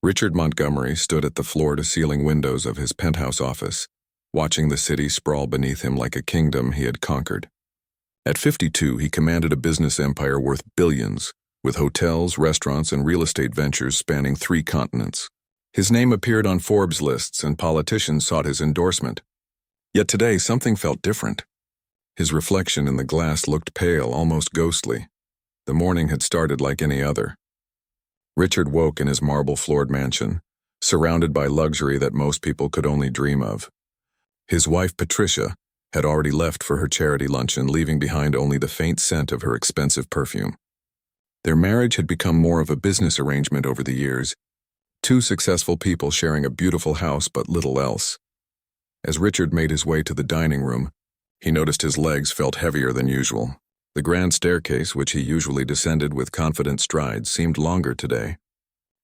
Richard Montgomery stood at the floor-to-ceiling windows of his penthouse office, watching the city sprawl beneath him like a kingdom he had conquered. At 52, he commanded a business empire worth billions, with hotels, restaurants, and real estate ventures spanning 3 continents. His name appeared on Forbes lists and politicians sought his endorsement. Yet today, something felt different. His reflection in the glass looked pale, almost ghostly. The morning had started like any other. Richard woke in his marble-floored mansion, surrounded by luxury that most people could only dream of. His wife, Patricia, had already left for her charity luncheon, leaving behind only the faint scent of her expensive perfume. Their marriage had become more of a business arrangement over the years, 2 successful people sharing a beautiful house but little else. As Richard made his way to the dining room, he noticed his legs felt heavier than usual. The grand staircase, which he usually descended with confident strides, seemed longer today.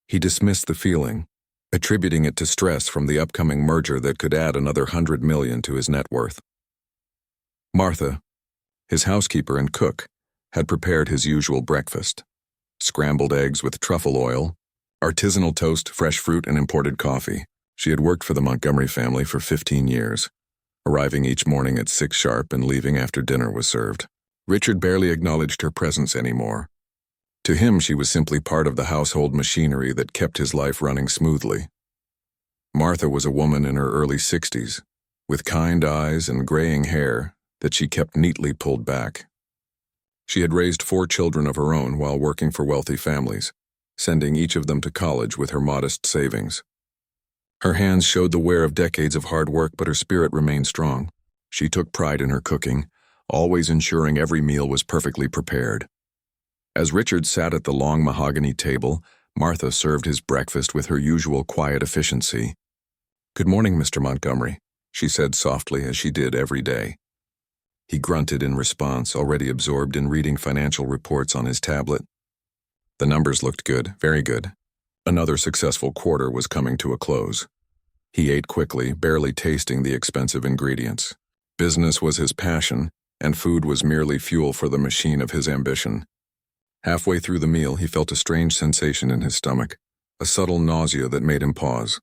He dismissed the feeling, attributing it to stress from the upcoming merger that could add another $100 million to his net worth. Martha, his housekeeper and cook, had prepared his usual breakfast: scrambled eggs with truffle oil, artisanal toast, fresh fruit, and imported coffee. She had worked for the Montgomery family for 15 years, arriving each morning at 6 sharp and leaving after dinner was served. Richard barely acknowledged her presence anymore. To him, she was simply part of the household machinery that kept his life running smoothly. Martha was a woman in her early 60s, with kind eyes and graying hair that she kept neatly pulled back. She had raised 4 children of her own while working for wealthy families, sending each of them to college with her modest savings. Her hands showed the wear of decades of hard work, but her spirit remained strong. She took pride in her cooking, always ensuring every meal was perfectly prepared. As Richard sat at the long mahogany table, Martha served his breakfast with her usual quiet efficiency. "Good morning, Mr. Montgomery," she said softly, as she did every day. He grunted in response, already absorbed in reading financial reports on his tablet. The numbers looked good, very good. Another successful quarter was coming to a close. He ate quickly, barely tasting the expensive ingredients. Business was his passion, and food was merely fuel for the machine of his ambition. Halfway through the meal, he felt a strange sensation in his stomach, a subtle nausea that made him pause.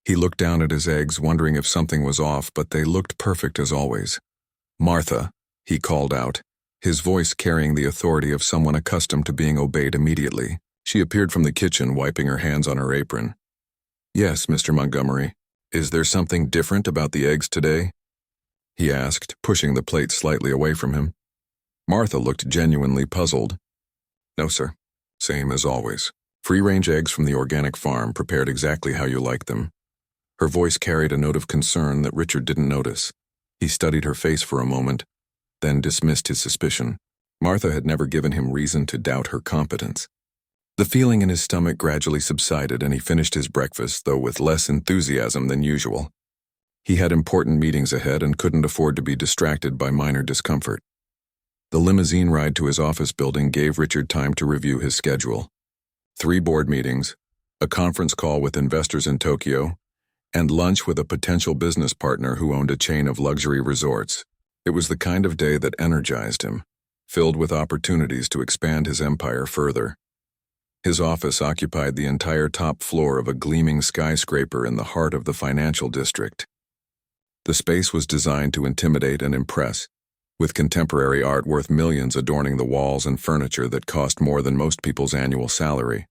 He looked down at his eggs, wondering if something was off, but they looked perfect as always. "Martha," he called out, his voice carrying the authority of someone accustomed to being obeyed immediately. She appeared from the kitchen, wiping her hands on her apron. "Yes, Mr. Montgomery. Is there something different about the eggs today?" he asked, pushing the plate slightly away from him. Martha looked genuinely puzzled. "No, sir. Same as always. Free-range eggs from the organic farm, prepared exactly how you like them." Her voice carried a note of concern that Richard didn't notice. He studied her face for a moment, then dismissed his suspicion. Martha had never given him reason to doubt her competence. The feeling in his stomach gradually subsided, and he finished his breakfast, though with less enthusiasm than usual. He had important meetings ahead and couldn't afford to be distracted by minor discomfort. The limousine ride to his office building gave Richard time to review his schedule. 3 board meetings, a conference call with investors in Tokyo, and lunch with a potential business partner who owned a chain of luxury resorts. It was the kind of day that energized him, filled with opportunities to expand his empire further. His office occupied the entire top floor of a gleaming skyscraper in the heart of the financial district. The space was designed to intimidate and impress, with contemporary art worth millions adorning the walls and furniture that cost more than most people's annual salary.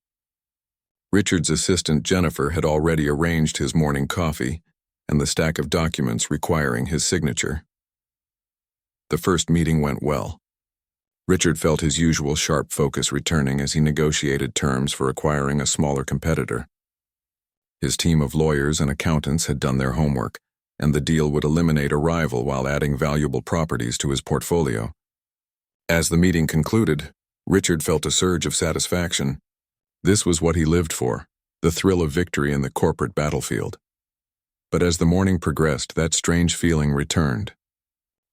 Richard's assistant Jennifer had already arranged his morning coffee and the stack of documents requiring his signature. The first meeting went well. Richard felt his usual sharp focus returning as he negotiated terms for acquiring a smaller competitor. His team of lawyers and accountants had done their homework, and the deal would eliminate a rival while adding valuable properties to his portfolio. As the meeting concluded, Richard felt a surge of satisfaction. This was what he lived for, the thrill of victory in the corporate battlefield. But as the morning progressed, that strange feeling returned.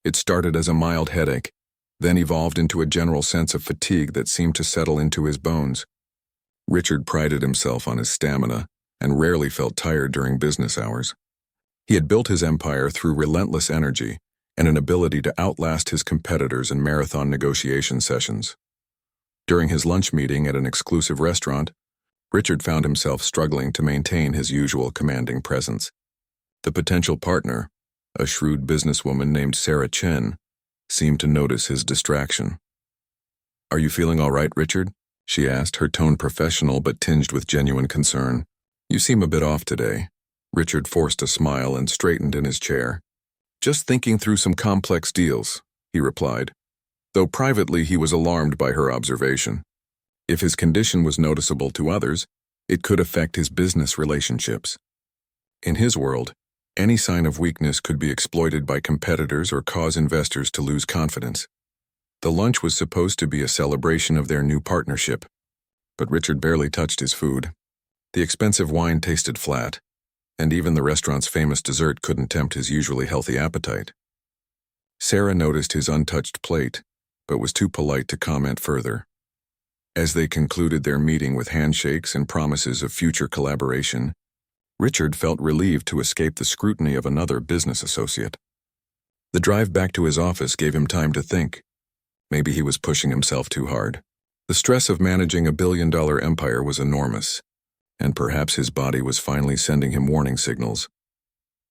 It started as a mild headache, then evolved into a general sense of fatigue that seemed to settle into his bones. Richard prided himself on his stamina and rarely felt tired during business hours. He had built his empire through relentless energy and an ability to outlast his competitors in marathon negotiation sessions. During his lunch meeting at an exclusive restaurant, Richard found himself struggling to maintain his usual commanding presence. The potential partner, a shrewd businesswoman named Sarah Chen, seemed to notice his distraction. "Are you feeling all right, Richard?" she asked, her tone professional but tinged with genuine concern. "You seem a bit off today." Richard forced a smile and straightened in his chair. "Just thinking through some complex deals," he replied, though privately he was alarmed by her observation. If his condition was noticeable to others, it could affect his business relationships. In his world, any sign of weakness could be exploited by competitors or cause investors to lose confidence. The lunch was supposed to be a celebration of their new partnership, but Richard barely touched his food. The expensive wine tasted flat, and even the restaurant's famous dessert couldn't tempt his usually healthy appetite. Sarah noticed his untouched plate, but was too polite to comment further. As they concluded their meeting with handshakes and promises of future collaboration, Richard felt relieved to escape the scrutiny of another business associate. The drive back to his office gave him time to think. Maybe he was pushing himself too hard. The stress of managing a billion-dollar empire was enormous, and perhaps his body was finally sending him warning signals.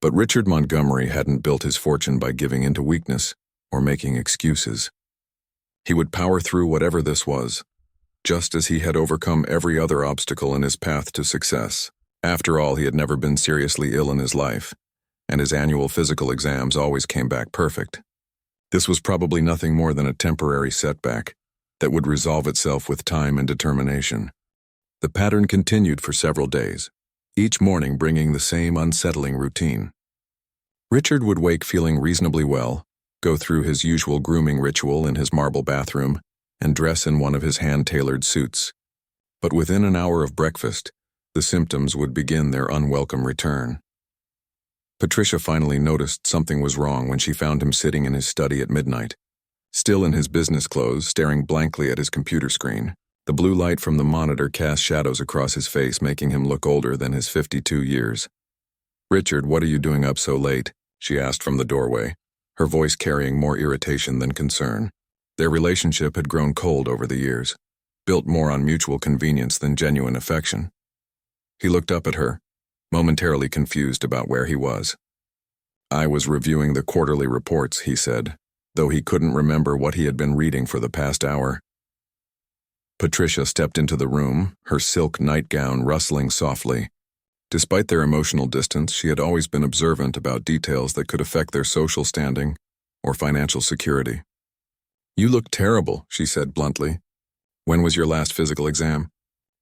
But Richard Montgomery hadn't built his fortune by giving in to weakness or making excuses. He would power through whatever this was, just as he had overcome every other obstacle in his path to success. After all, he had never been seriously ill in his life, and his annual physical exams always came back perfect. This was probably nothing more than a temporary setback that would resolve itself with time and determination. The pattern continued for several days, each morning bringing the same unsettling routine. Richard would wake feeling reasonably well, go through his usual grooming ritual in his marble bathroom, and dress in one of his hand-tailored suits. But within an hour of breakfast, the symptoms would begin their unwelcome return. Patricia finally noticed something was wrong when she found him sitting in his study at midnight, still in his business clothes, staring blankly at his computer screen. The blue light from the monitor cast shadows across his face, making him look older than his 52 years. "Richard, what are you doing up so late?" she asked from the doorway, her voice carrying more irritation than concern. Their relationship had grown cold over the years, built more on mutual convenience than genuine affection. He looked up at her, momentarily confused about where he was. "I was reviewing the quarterly reports," he said, though he couldn't remember what he had been reading for the past hour. Patricia stepped into the room, her silk nightgown rustling softly. Despite their emotional distance, she had always been observant about details that could affect their social standing or financial security. "You look terrible," she said bluntly. "When was your last physical exam?"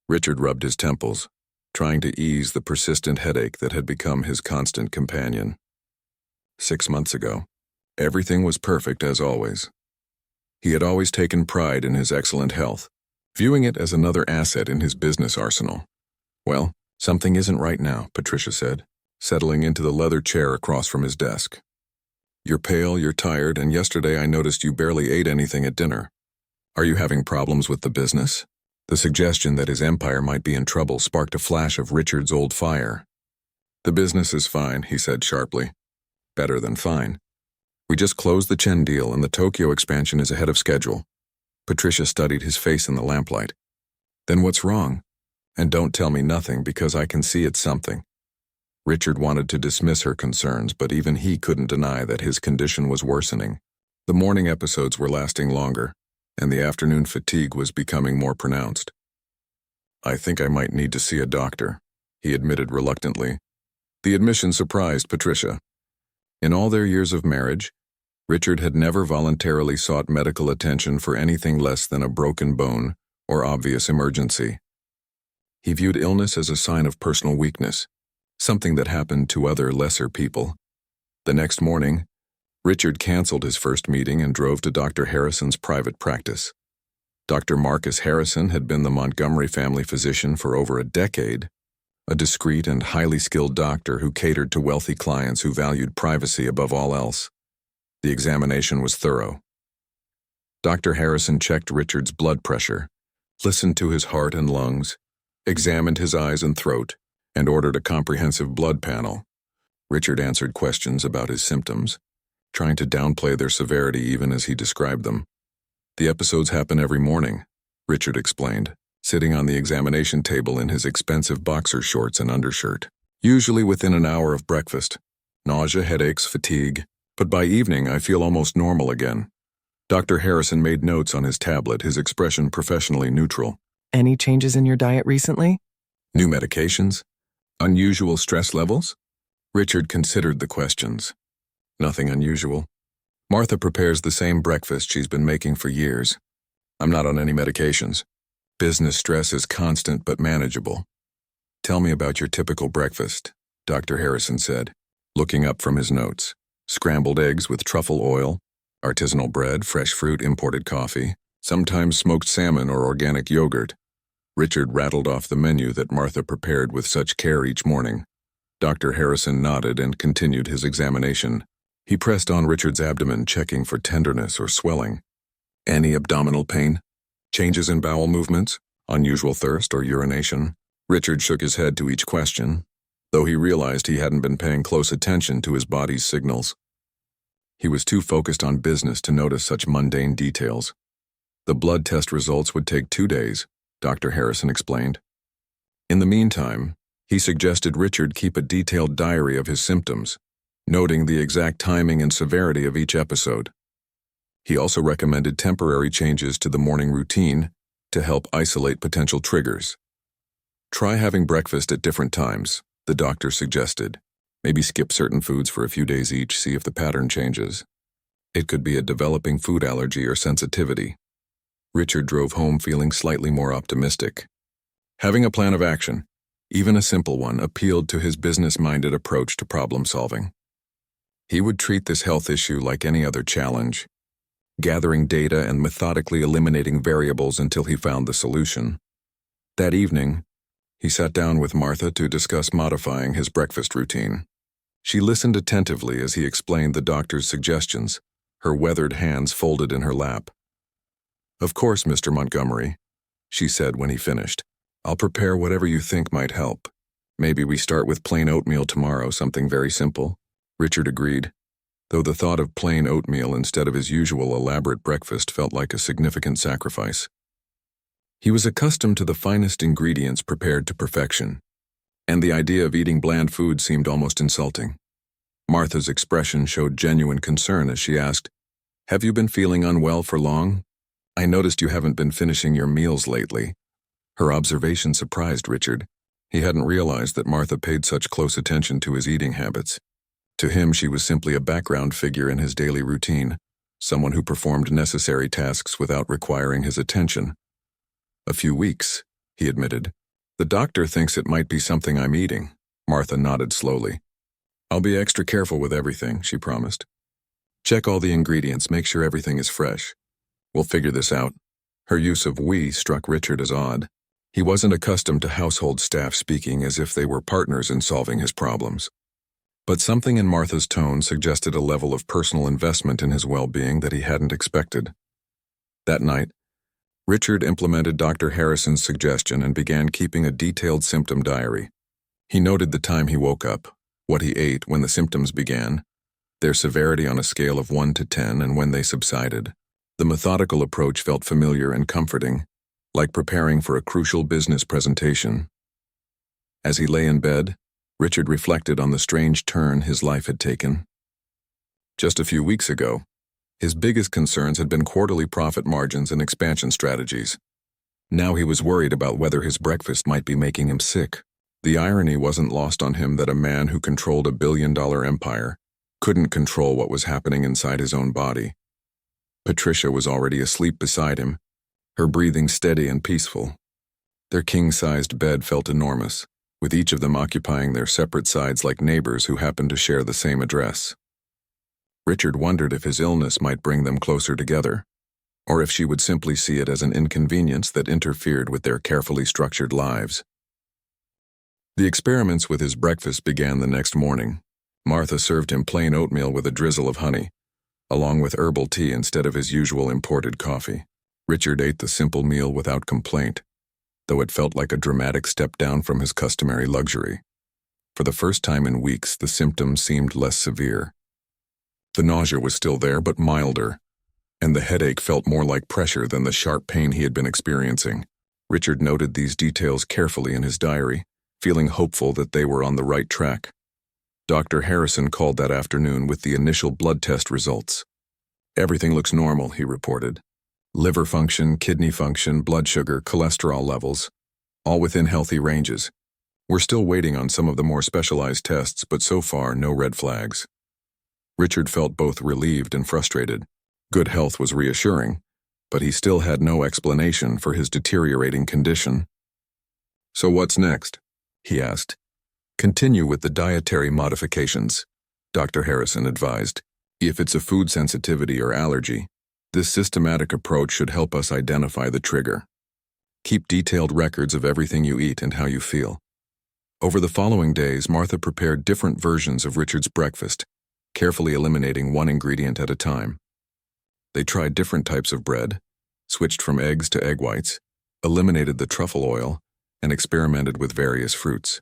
Richard rubbed his temples, trying to ease the persistent headache that had become his constant companion. 6 months ago. Everything was perfect as always. He had always taken pride in his excellent health, viewing it as another asset in his business arsenal. "Well, something isn't right now," Patricia said, settling into the leather chair across from his desk. "You're pale, you're tired, and yesterday I noticed you barely ate anything at dinner. Are you having problems with the business?" The suggestion that his empire might be in trouble sparked a flash of Richard's old fire. "The business is fine," he said sharply. "Better than fine. We just closed the Chen deal and the Tokyo expansion is ahead of schedule." Patricia studied his face in the lamplight. "Then what's wrong? And don't tell me nothing, because I can see it's something." Richard wanted to dismiss her concerns, but even he couldn't deny that his condition was worsening. The morning episodes were lasting longer, and the afternoon fatigue was becoming more pronounced. "I think I might need to see a doctor," he admitted reluctantly. The admission surprised Patricia. In all their years of marriage, Richard had never voluntarily sought medical attention for anything less than a broken bone or obvious emergency. He viewed illness as a sign of personal weakness, something that happened to other lesser people. The next morning, Richard canceled his first meeting and drove to Dr. Harrison's private practice. Dr. Marcus Harrison had been the Montgomery family physician for over a decade, a discreet and highly skilled doctor who catered to wealthy clients who valued privacy above all else. The examination was thorough. Dr. Harrison checked Richard's blood pressure, listened to his heart and lungs, examined his eyes and throat, and ordered a comprehensive blood panel. Richard answered questions about his symptoms, trying to downplay their severity even as he described them. "The episodes happen every morning," Richard explained. sitting on the examination table in his expensive boxer shorts and undershirt. Usually within an hour of breakfast. Nausea, headaches, fatigue. But by evening, I feel almost normal again. Dr. Harrison made notes on his tablet, his expression professionally neutral. Any changes in your diet recently? New medications? Unusual stress levels? Richard considered the questions. Nothing unusual. Martha prepares the same breakfast she's been making for years. I'm not on any medications. Business stress is constant but manageable. Tell me about your typical breakfast, Dr. Harrison said, looking up from his notes. Scrambled eggs with truffle oil, artisanal bread, fresh fruit, imported coffee, sometimes smoked salmon or organic yogurt. Richard rattled off the menu that Martha prepared with such care each morning. Dr. Harrison nodded and continued his examination. He pressed on Richard's abdomen, checking for tenderness or swelling. Any abdominal pain? Changes in bowel movements? Unusual thirst or urination? Richard shook his head to each question, though he realized he hadn't been paying close attention to his body's signals. He was too focused on business to notice such mundane details. The blood test results would take 2 days, Dr. Harrison explained. In the meantime, he suggested Richard keep a detailed diary of his symptoms, noting the exact timing and severity of each episode. He also recommended temporary changes to the morning routine to help isolate potential triggers. Try having breakfast at different times, the doctor suggested. Maybe skip certain foods for a few days each, see if the pattern changes. It could be a developing food allergy or sensitivity. Richard drove home feeling slightly more optimistic. Having a plan of action, even a simple one, appealed to his business-minded approach to problem-solving. He would treat this health issue like any other challenge, gathering data and methodically eliminating variables until he found the solution. That evening, he sat down with Martha to discuss modifying his breakfast routine. She listened attentively as he explained the doctor's suggestions, her weathered hands folded in her lap. "Of course, Mr. Montgomery," she said when he finished. "I'll prepare whatever you think might help. Maybe we start with plain oatmeal tomorrow, something very simple." Richard agreed, though the thought of plain oatmeal instead of his usual elaborate breakfast felt like a significant sacrifice. He was accustomed to the finest ingredients prepared to perfection, and the idea of eating bland food seemed almost insulting. Martha's expression showed genuine concern as she asked, "Have you been feeling unwell for long? I noticed you haven't been finishing your meals lately." Her observation surprised Richard. He hadn't realized that Martha paid such close attention to his eating habits. To him, she was simply a background figure in his daily routine, someone who performed necessary tasks without requiring his attention. "A few weeks," he admitted. "The doctor thinks it might be something I'm eating." Martha nodded slowly. "I'll be extra careful with everything," she promised. "Check all the ingredients, make sure everything is fresh. We'll figure this out." Her use of "we" struck Richard as odd. He wasn't accustomed to household staff speaking as if they were partners in solving his problems. But something in Martha's tone suggested a level of personal investment in his well-being that he hadn't expected. That night, Richard implemented Dr. Harrison's suggestion and began keeping a detailed symptom diary. He noted the time he woke up, what he ate when the symptoms began, their severity on a scale of 1 to 10, and when they subsided. The methodical approach felt familiar and comforting, like preparing for a crucial business presentation. As he lay in bed, Richard reflected on the strange turn his life had taken. Just a few weeks ago, his biggest concerns had been quarterly profit margins and expansion strategies. Now he was worried about whether his breakfast might be making him sick. The irony wasn't lost on him that a man who controlled a billion-dollar empire couldn't control what was happening inside his own body. Patricia was already asleep beside him, her breathing steady and peaceful. Their king-sized bed felt enormous, with each of them occupying their separate sides like neighbors who happened to share the same address. Richard wondered if his illness might bring them closer together, or if she would simply see it as an inconvenience that interfered with their carefully structured lives. The experiments with his breakfast began the next morning. Martha served him plain oatmeal with a drizzle of honey, along with herbal tea instead of his usual imported coffee. Richard ate the simple meal without complaint, though it felt like a dramatic step down from his customary luxury. For the first time in weeks, the symptoms seemed less severe. The nausea was still there, but milder, and the headache felt more like pressure than the sharp pain he had been experiencing. Richard noted these details carefully in his diary, feeling hopeful that they were on the right track. Dr. Harrison called that afternoon with the initial blood test results. "Everything looks normal," he reported. "Liver function, kidney function, blood sugar, cholesterol levels, all within healthy ranges. We're still waiting on some of the more specialized tests, but so far, no red flags." Richard felt both relieved and frustrated. Good health was reassuring, but he still had no explanation for his deteriorating condition. "So what's next?" he asked. "Continue with the dietary modifications," Dr. Harrison advised. "If it's a food sensitivity or allergy, this systematic approach should help us identify the trigger. Keep detailed records of everything you eat and how you feel." Over the following days, Martha prepared different versions of Richard's breakfast, carefully eliminating one ingredient at a time. They tried different types of bread, switched from eggs to egg whites, eliminated the truffle oil, and experimented with various fruits.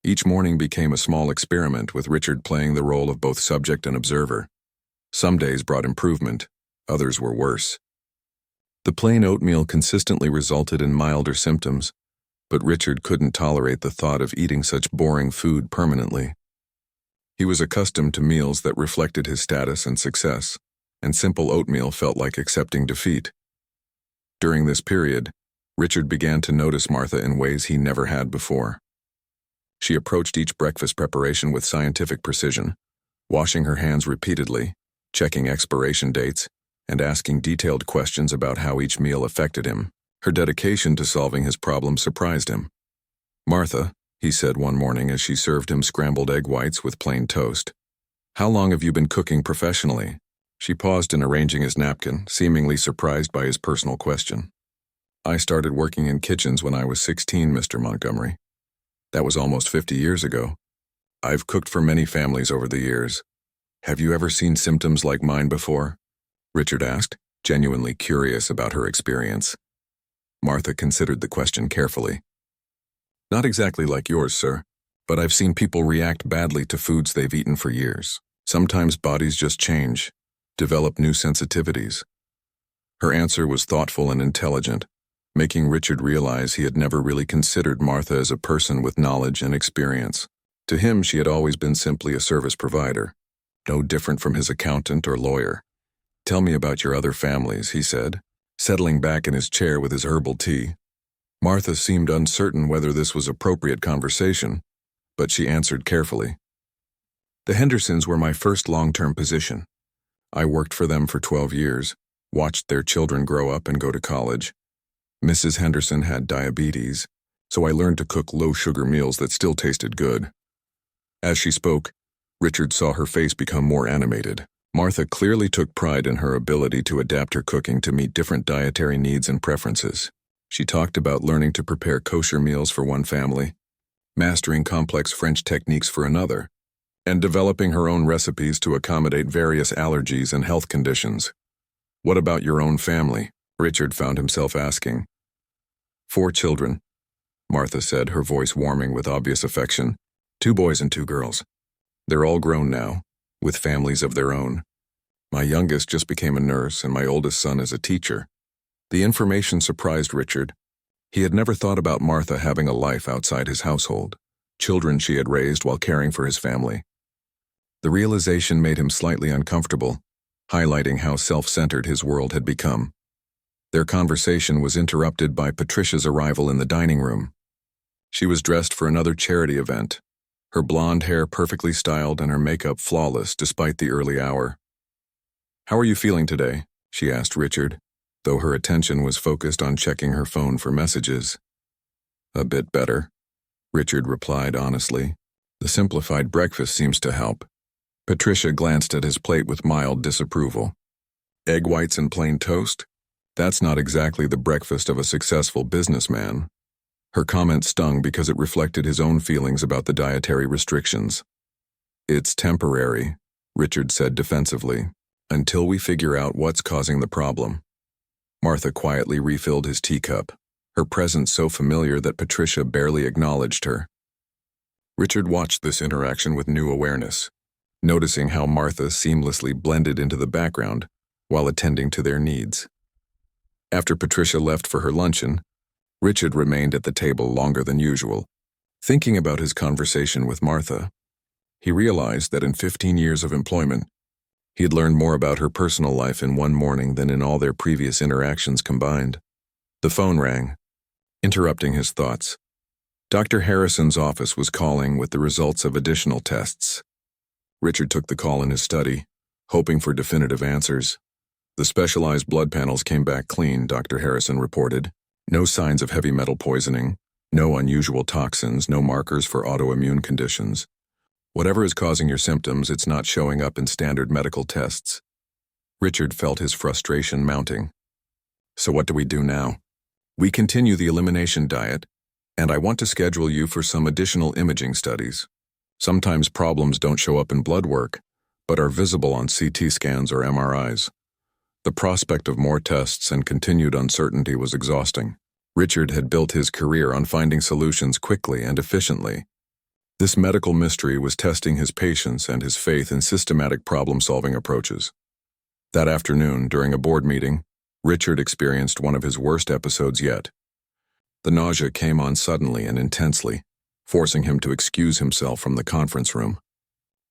Each morning became a small experiment, with Richard playing the role of both subject and observer. Some days brought improvement, others were worse. The plain oatmeal consistently resulted in milder symptoms, but Richard couldn't tolerate the thought of eating such boring food permanently. He was accustomed to meals that reflected his status and success, and simple oatmeal felt like accepting defeat. During this period, Richard began to notice Martha in ways he never had before. She approached each breakfast preparation with scientific precision, washing her hands repeatedly, checking expiration dates, and asking detailed questions about how each meal affected him. Her dedication to solving his problem surprised him. "Martha," he said one morning as she served him scrambled egg whites with plain toast, "how long have you been cooking professionally?" She paused in arranging his napkin, seemingly surprised by his personal question. "I started working in kitchens when I was 16, Mr. Montgomery. That was almost 50 years ago. I've cooked for many families over the years. Have you ever seen symptoms like mine before?" Richard asked, genuinely curious about her experience. Martha considered the question carefully. "Not exactly like yours, sir, but I've seen people react badly to foods they've eaten for years. Sometimes bodies just change, develop new sensitivities." Her answer was thoughtful and intelligent, making Richard realize he had never really considered Martha as a person with knowledge and experience. To him, she had always been simply a service provider, no different from his accountant or lawyer. "Tell me about your other families," he said, settling back in his chair with his herbal tea. Martha seemed uncertain whether this was appropriate conversation, but she answered carefully. "The Hendersons were my first long-term position. I worked for them for 12 years, watched their children grow up and go to college. Mrs. Henderson had diabetes, so I learned to cook low-sugar meals that still tasted good." As she spoke, Richard saw her face become more animated. Martha clearly took pride in her ability to adapt her cooking to meet different dietary needs and preferences. She talked about learning to prepare kosher meals for one family, mastering complex French techniques for another, and developing her own recipes to accommodate various allergies and health conditions. "What about your own family?" Richard found himself asking. "4 children," Martha said, her voice warming with obvious affection. 2 boys and 2 girls. They're all grown now, with families of their own. My youngest just became a nurse, and my oldest son is a teacher." The information surprised Richard. He had never thought about Martha having a life outside his household, children she had raised while caring for his family. The realization made him slightly uncomfortable, highlighting how self-centered his world had become. Their conversation was interrupted by Patricia's arrival in the dining room. She was dressed for another charity event, her blonde hair perfectly styled and her makeup flawless despite the early hour. "How are you feeling today?" she asked Richard, though her attention was focused on checking her phone for messages. "A bit better," Richard replied honestly. "The simplified breakfast seems to help." Patricia glanced at his plate with mild disapproval. "Egg whites and plain toast? That's not exactly the breakfast of a successful businessman." Her comment stung because it reflected his own feelings about the dietary restrictions. "It's temporary," Richard said defensively, "until we figure out what's causing the problem." Martha quietly refilled his teacup, her presence so familiar that Patricia barely acknowledged her. Richard watched this interaction with new awareness, noticing how Martha seamlessly blended into the background while attending to their needs. After Patricia left for her luncheon, Richard remained at the table longer than usual, thinking about his conversation with Martha. He realized that in 15 years of employment, he had learned more about her personal life in one morning than in all their previous interactions combined. The phone rang, interrupting his thoughts. Dr. Harrison's office was calling with the results of additional tests. Richard took the call in his study, hoping for definitive answers. The specialized blood panels came back clean, Dr. Harrison reported. No signs of heavy metal poisoning, no unusual toxins, no markers for autoimmune conditions. Whatever is causing your symptoms, it's not showing up in standard medical tests. Richard felt his frustration mounting. So what do we do now? We continue the elimination diet, and I want to schedule you for some additional imaging studies. Sometimes problems don't show up in blood work, but are visible on CT scans or MRIs. The prospect of more tests and continued uncertainty was exhausting. Richard had built his career on finding solutions quickly and efficiently. This medical mystery was testing his patience and his faith in systematic problem-solving approaches. That afternoon, during a board meeting, Richard experienced one of his worst episodes yet. The nausea came on suddenly and intensely, forcing him to excuse himself from the conference room.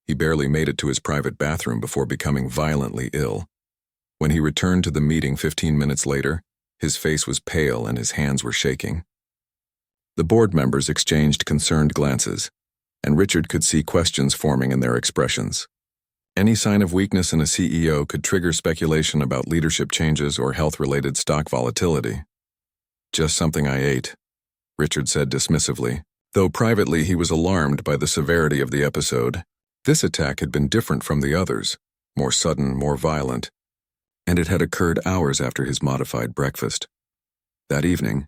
He barely made it to his private bathroom before becoming violently ill. When he returned to the meeting 15 minutes later, his face was pale and his hands were shaking. The board members exchanged concerned glances, and Richard could see questions forming in their expressions. Any sign of weakness in a CEO could trigger speculation about leadership changes or health-related stock volatility. Just something I ate, Richard said dismissively, though privately he was alarmed by the severity of the episode. This attack had been different from the others, more sudden, more violent, and it had occurred hours after his modified breakfast. That evening,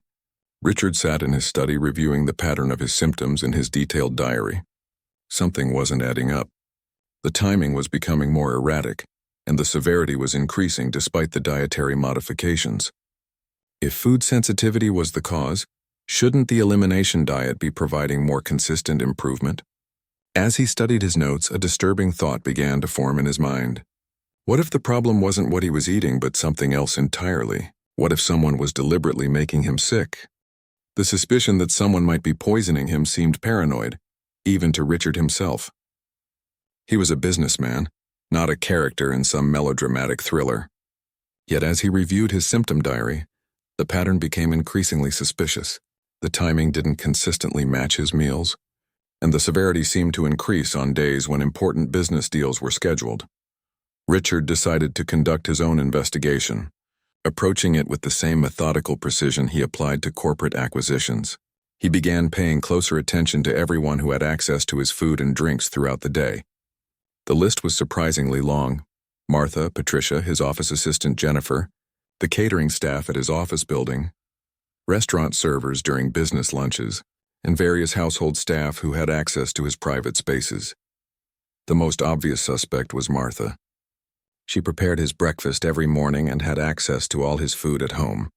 Richard sat in his study reviewing the pattern of his symptoms in his detailed diary. Something wasn't adding up. The timing was becoming more erratic, and the severity was increasing despite the dietary modifications. If food sensitivity was the cause, shouldn't the elimination diet be providing more consistent improvement? As he studied his notes, a disturbing thought began to form in his mind. What if the problem wasn't what he was eating but something else entirely? What if someone was deliberately making him sick? The suspicion that someone might be poisoning him seemed paranoid, even to Richard himself. He was a businessman, not a character in some melodramatic thriller. Yet as he reviewed his symptom diary, the pattern became increasingly suspicious. The timing didn't consistently match his meals, and the severity seemed to increase on days when important business deals were scheduled. Richard decided to conduct his own investigation, approaching it with the same methodical precision he applied to corporate acquisitions. He began paying closer attention to everyone who had access to his food and drinks throughout the day. The list was surprisingly long. Martha, Patricia, his office assistant Jennifer, the catering staff at his office building, restaurant servers during business lunches, and various household staff who had access to his private spaces. The most obvious suspect was Martha. She prepared his breakfast every morning and had access to all his food at home.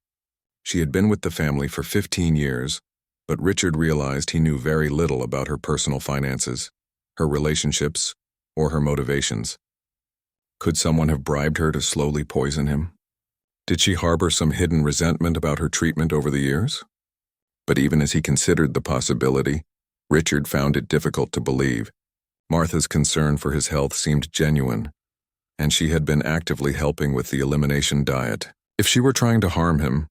She had been with the family for 15 years, but Richard realized he knew very little about her personal finances, her relationships, or her motivations. Could someone have bribed her to slowly poison him? Did she harbor some hidden resentment about her treatment over the years? But even as he considered the possibility, Richard found it difficult to believe. Martha's concern for his health seemed genuine, and she had been actively helping with the elimination diet. If she were trying to harm him,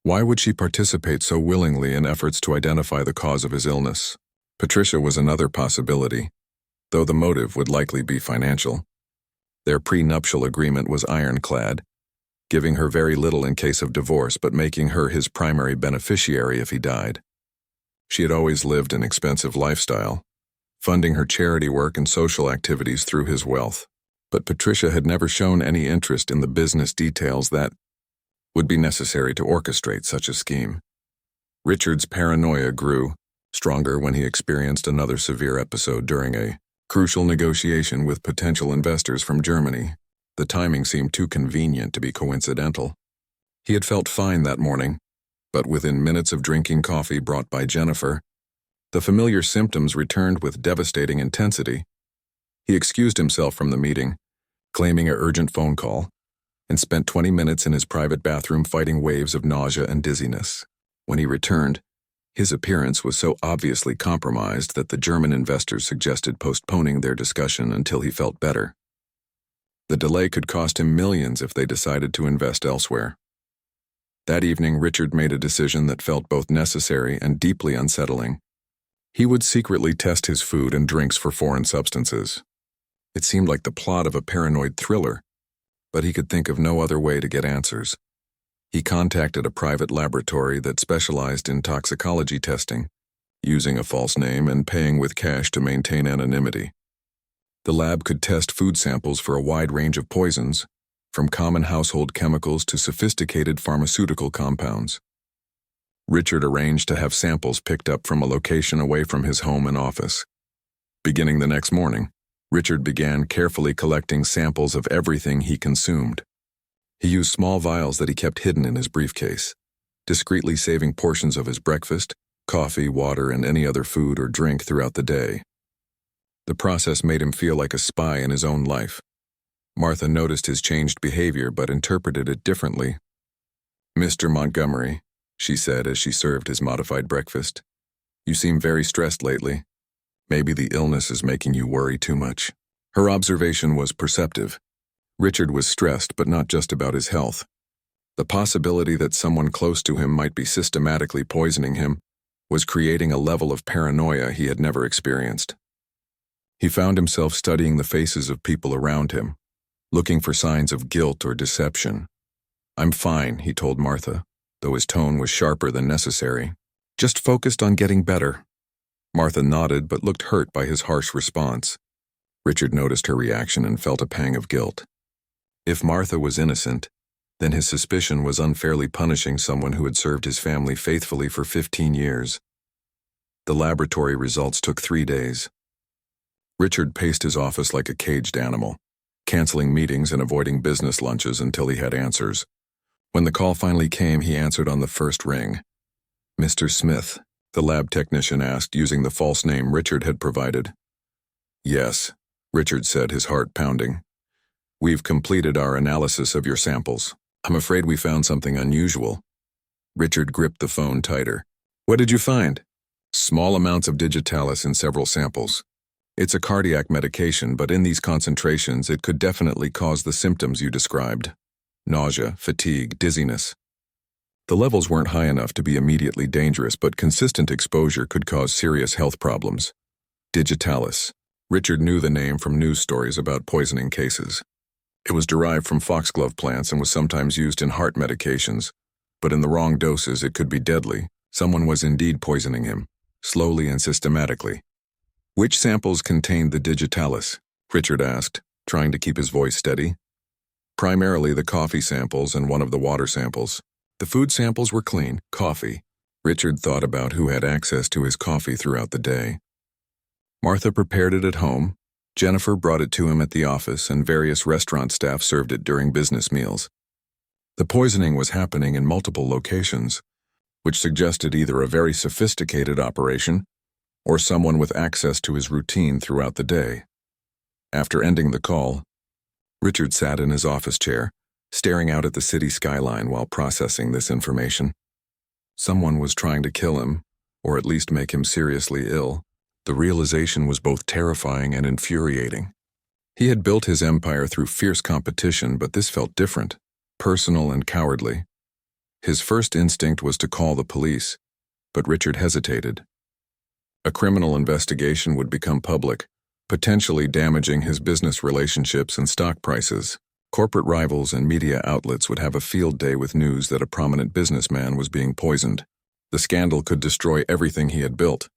why would she participate so willingly in efforts to identify the cause of his illness? Patricia was another possibility, though the motive would likely be financial. Their prenuptial agreement was ironclad, giving her very little in case of divorce but making her his primary beneficiary if he died. She had always lived an expensive lifestyle, funding her charity work and social activities through his wealth. But Patricia had never shown any interest in the business details that would be necessary to orchestrate such a scheme. Richard's paranoia grew, stronger when he experienced another severe episode during a crucial negotiation with potential investors from Germany. The timing seemed too convenient to be coincidental. He had felt fine that morning, but within minutes of drinking coffee brought by Jennifer, the familiar symptoms returned with devastating intensity. He excused himself from the meeting, claiming an urgent phone call, and spent 20 minutes in his private bathroom fighting waves of nausea and dizziness. When he returned, his appearance was so obviously compromised that the German investors suggested postponing their discussion until he felt better. The delay could cost him millions if they decided to invest elsewhere. That evening, Richard made a decision that felt both necessary and deeply unsettling. He would secretly test his food and drinks for foreign substances. It seemed like the plot of a paranoid thriller, but he could think of no other way to get answers. He contacted a private laboratory that specialized in toxicology testing, using a false name and paying with cash to maintain anonymity. The lab could test food samples for a wide range of poisons, from common household chemicals to sophisticated pharmaceutical compounds. Richard arranged to have samples picked up from a location away from his home and office. Beginning the next morning, Richard began carefully collecting samples of everything he consumed. He used small vials that he kept hidden in his briefcase, discreetly saving portions of his breakfast, coffee, water, and any other food or drink throughout the day. The process made him feel like a spy in his own life. Martha noticed his changed behavior but interpreted it differently. "Mr. Montgomery," she said as she served his modified breakfast, "you seem very stressed lately. Maybe the illness is making you worry too much." Her observation was perceptive. Richard was stressed, but not just about his health. The possibility that someone close to him might be systematically poisoning him was creating a level of paranoia he had never experienced. He found himself studying the faces of people around him, looking for signs of guilt or deception. "I'm fine," he told Martha, though his tone was sharper than necessary. "Just focused on getting better." Martha nodded but looked hurt by his harsh response. Richard noticed her reaction and felt a pang of guilt. If Martha was innocent, then his suspicion was unfairly punishing someone who had served his family faithfully for 15 years. The laboratory results took 3 days. Richard paced his office like a caged animal, canceling meetings and avoiding business lunches until he had answers. When the call finally came, he answered on the first ring. "Mr. Smith," the lab technician asked, using the false name Richard had provided. "Yes," Richard said, his heart pounding. "We've completed our analysis of your samples. I'm afraid we found something unusual." Richard gripped the phone tighter. "What did you find?" "Small amounts of digitalis in several samples. It's a cardiac medication, but in these concentrations it could definitely cause the symptoms you described: nausea, fatigue, dizziness. The levels weren't high enough to be immediately dangerous, but consistent exposure could cause serious health problems." Digitalis. Richard knew the name from news stories about poisoning cases. It was derived from foxglove plants and was sometimes used in heart medications, but in the wrong doses it could be deadly. Someone was indeed poisoning him, slowly and systematically. "Which samples contained the digitalis?" Richard asked, trying to keep his voice steady. "Primarily the coffee samples and one of the water samples. The food samples were clean. Coffee." Richard thought about who had access to his coffee throughout the day. Martha prepared it at home, Jennifer brought it to him at the office, and various restaurant staff served it during business meals. The poisoning was happening in multiple locations, which suggested either a very sophisticated operation or someone with access to his routine throughout the day. After ending the call, Richard sat in his office chair, staring out at the city skyline while processing this information. Someone was trying to kill him, or at least make him seriously ill. The realization was both terrifying and infuriating. He had built his empire through fierce competition, but this felt different, personal and cowardly. His first instinct was to call the police, but Richard hesitated. A criminal investigation would become public, potentially damaging his business relationships and stock prices. Corporate rivals and media outlets would have a field day with news that a prominent businessman was being poisoned. The scandal could destroy everything he had built.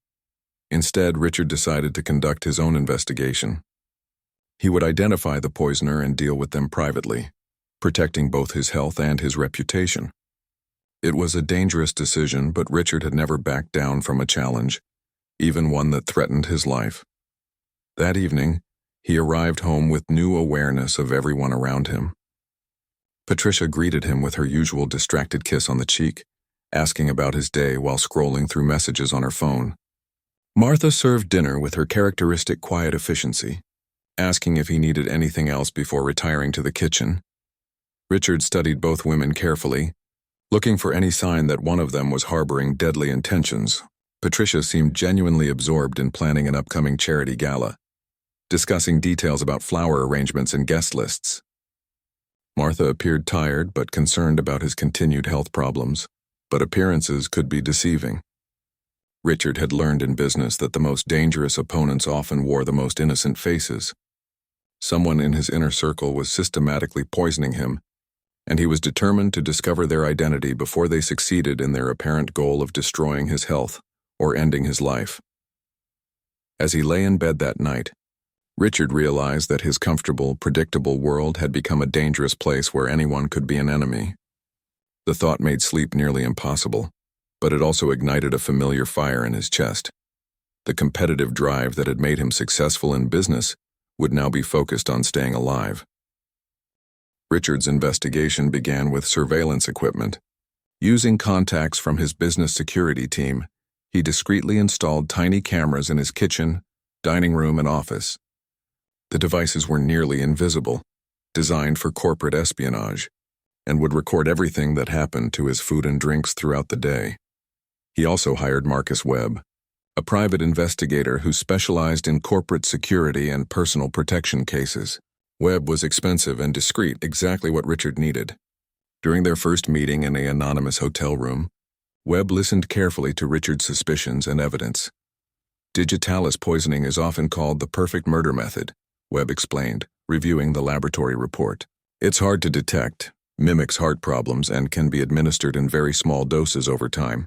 Instead, Richard decided to conduct his own investigation. He would identify the poisoner and deal with them privately, protecting both his health and his reputation. It was a dangerous decision, but Richard had never backed down from a challenge, even one that threatened his life. That evening, he arrived home with new awareness of everyone around him. Patricia greeted him with her usual distracted kiss on the cheek, asking about his day while scrolling through messages on her phone. Martha served dinner with her characteristic quiet efficiency, asking if he needed anything else before retiring to the kitchen. Richard studied both women carefully, Looking for any sign that one of them was harboring deadly intentions, Patricia seemed genuinely absorbed in planning an upcoming charity gala, discussing details about flower arrangements and guest lists. Martha appeared tired but concerned about his continued health problems, but appearances could be deceiving. Richard had learned in business that the most dangerous opponents often wore the most innocent faces. Someone in his inner circle was systematically poisoning him, and he was determined to discover their identity before they succeeded in their apparent goal of destroying his health or ending his life. As he lay in bed that night, Richard realized that his comfortable, predictable world had become a dangerous place where anyone could be an enemy. The thought made sleep nearly impossible, but it also ignited a familiar fire in his chest. The competitive drive that had made him successful in business would now be focused on staying alive. Richard's investigation began with surveillance equipment. Using contacts from his business security team, he discreetly installed tiny cameras in his kitchen, dining room, and office. The devices were nearly invisible, designed for corporate espionage, and would record everything that happened to his food and drinks throughout the day. He also hired Marcus Webb, a private investigator who specialized in corporate security and personal protection cases. Webb was expensive and discreet, exactly what Richard needed. During their first meeting in an anonymous hotel room, Webb listened carefully to Richard's suspicions and evidence. Digitalis poisoning is often called the perfect murder method, Webb explained, reviewing the laboratory report. It's hard to detect, mimics heart problems, and can be administered in very small doses over time.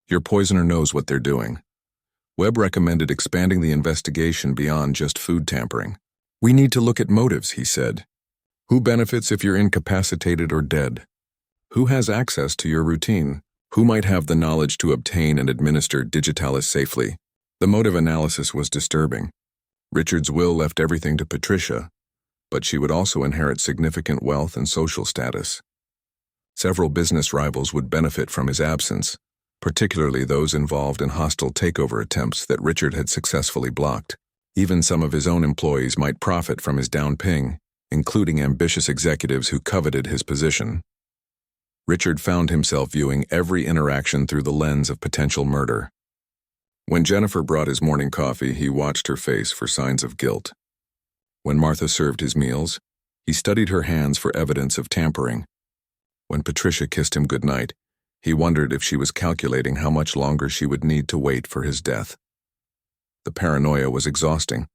Your poisoner knows what they're doing. Webb recommended expanding the investigation beyond just food tampering. We need to look at motives, he said. Who benefits if you're incapacitated or dead? Who has access to your routine? Who might have the knowledge to obtain and administer Digitalis safely? The motive analysis was disturbing. Richard's will left everything to Patricia, but she would also inherit significant wealth and social status. Several business rivals would benefit from his absence, particularly those involved in hostile takeover attempts that Richard had successfully blocked. Even some of his own employees might profit from his downping, including ambitious executives who coveted his position. Richard found himself viewing every interaction through the lens of potential murder. When Jennifer brought his morning coffee, he watched her face for signs of guilt. When Martha served his meals, he studied her hands for evidence of tampering. When Patricia kissed him goodnight, he wondered if she was calculating how much longer she would need to wait for his death. The paranoia was exhausting,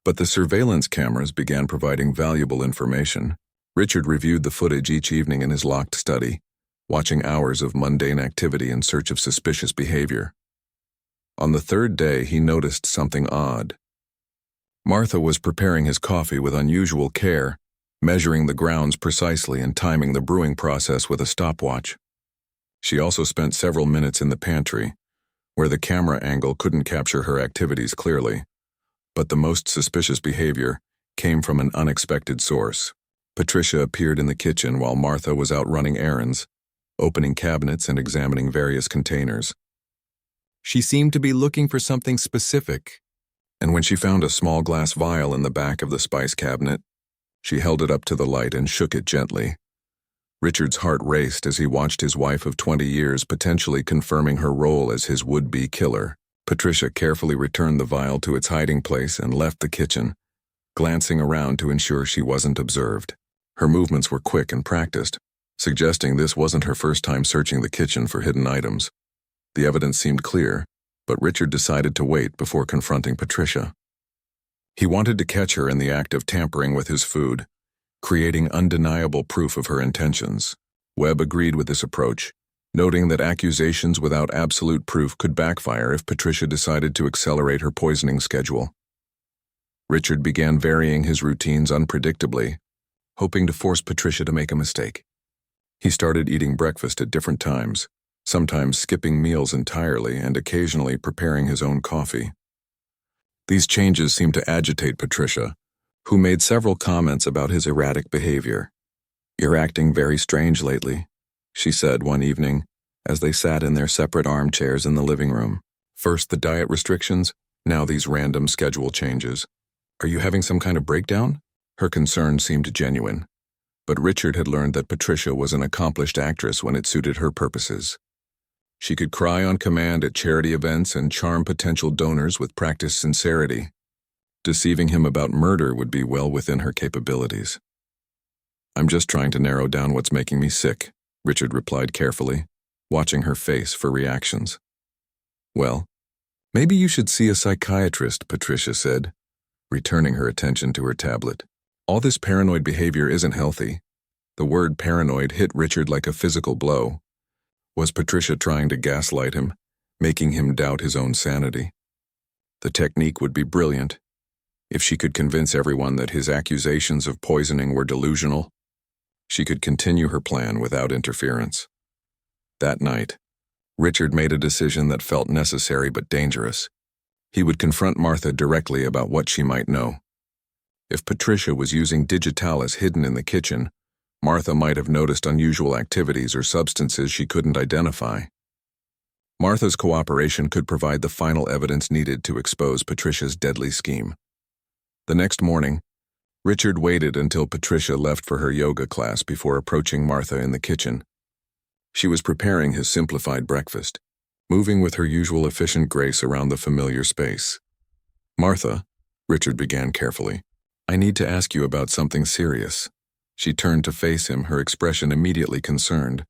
but the surveillance cameras began providing valuable information. Richard reviewed the footage each evening in his locked study, watching hours of mundane activity in search of suspicious behavior. On the third day, he noticed something odd. Martha was preparing his coffee with unusual care, measuring the grounds precisely and timing the brewing process with a stopwatch. She also spent several minutes in the pantry, where the camera angle couldn't capture her activities clearly. But the most suspicious behavior came from an unexpected source. Patricia appeared in the kitchen while Martha was out running errands, opening cabinets and examining various containers. She seemed to be looking for something specific, and when she found a small glass vial in the back of the spice cabinet, she held it up to the light and shook it gently. Richard's heart raced as he watched his wife of 20 years potentially confirming her role as his would-be killer. Patricia carefully returned the vial to its hiding place and left the kitchen, glancing around to ensure she wasn't observed. Her movements were quick and practiced, suggesting this wasn't her first time searching the kitchen for hidden items. The evidence seemed clear, but Richard decided to wait before confronting Patricia. He wanted to catch her in the act of tampering with his food, creating undeniable proof of her intentions. Webb agreed with this approach, noting that accusations without absolute proof could backfire if Patricia decided to accelerate her poisoning schedule. Richard began varying his routines unpredictably, hoping to force Patricia to make a mistake. He started eating breakfast at different times, sometimes skipping meals entirely and occasionally preparing his own coffee. These changes seemed to agitate Patricia, who made several comments about his erratic behavior. "You're acting very strange lately," she said one evening, as they sat in their separate armchairs in the living room. First the diet restrictions, now these random schedule changes. Are you having some kind of breakdown? Her concern seemed genuine. But Richard had learned that Patricia was an accomplished actress when it suited her purposes. She could cry on command at charity events and charm potential donors with practiced sincerity. Deceiving him about murder would be well within her capabilities. "I'm just trying to narrow down what's making me sick," Richard replied carefully, watching her face for reactions. "Well, maybe you should see a psychiatrist," Patricia said, returning her attention to her tablet. "All this paranoid behavior isn't healthy." The word paranoid hit Richard like a physical blow. Was Patricia trying to gaslight him, making him doubt his own sanity? The technique would be brilliant. If she could convince everyone that his accusations of poisoning were delusional, she could continue her plan without interference. That night, Richard made a decision that felt necessary but dangerous. He would confront Martha directly about what she might know. If Patricia was using digitalis hidden in the kitchen, Martha might have noticed unusual activities or substances she couldn't identify. Martha's cooperation could provide the final evidence needed to expose Patricia's deadly scheme. The next morning, Richard waited until Patricia left for her yoga class before approaching Martha in the kitchen. She was preparing his simplified breakfast, moving with her usual efficient grace around the familiar space. "Martha," Richard began carefully, "I need to ask you about something serious." She turned to face him, her expression immediately concerned.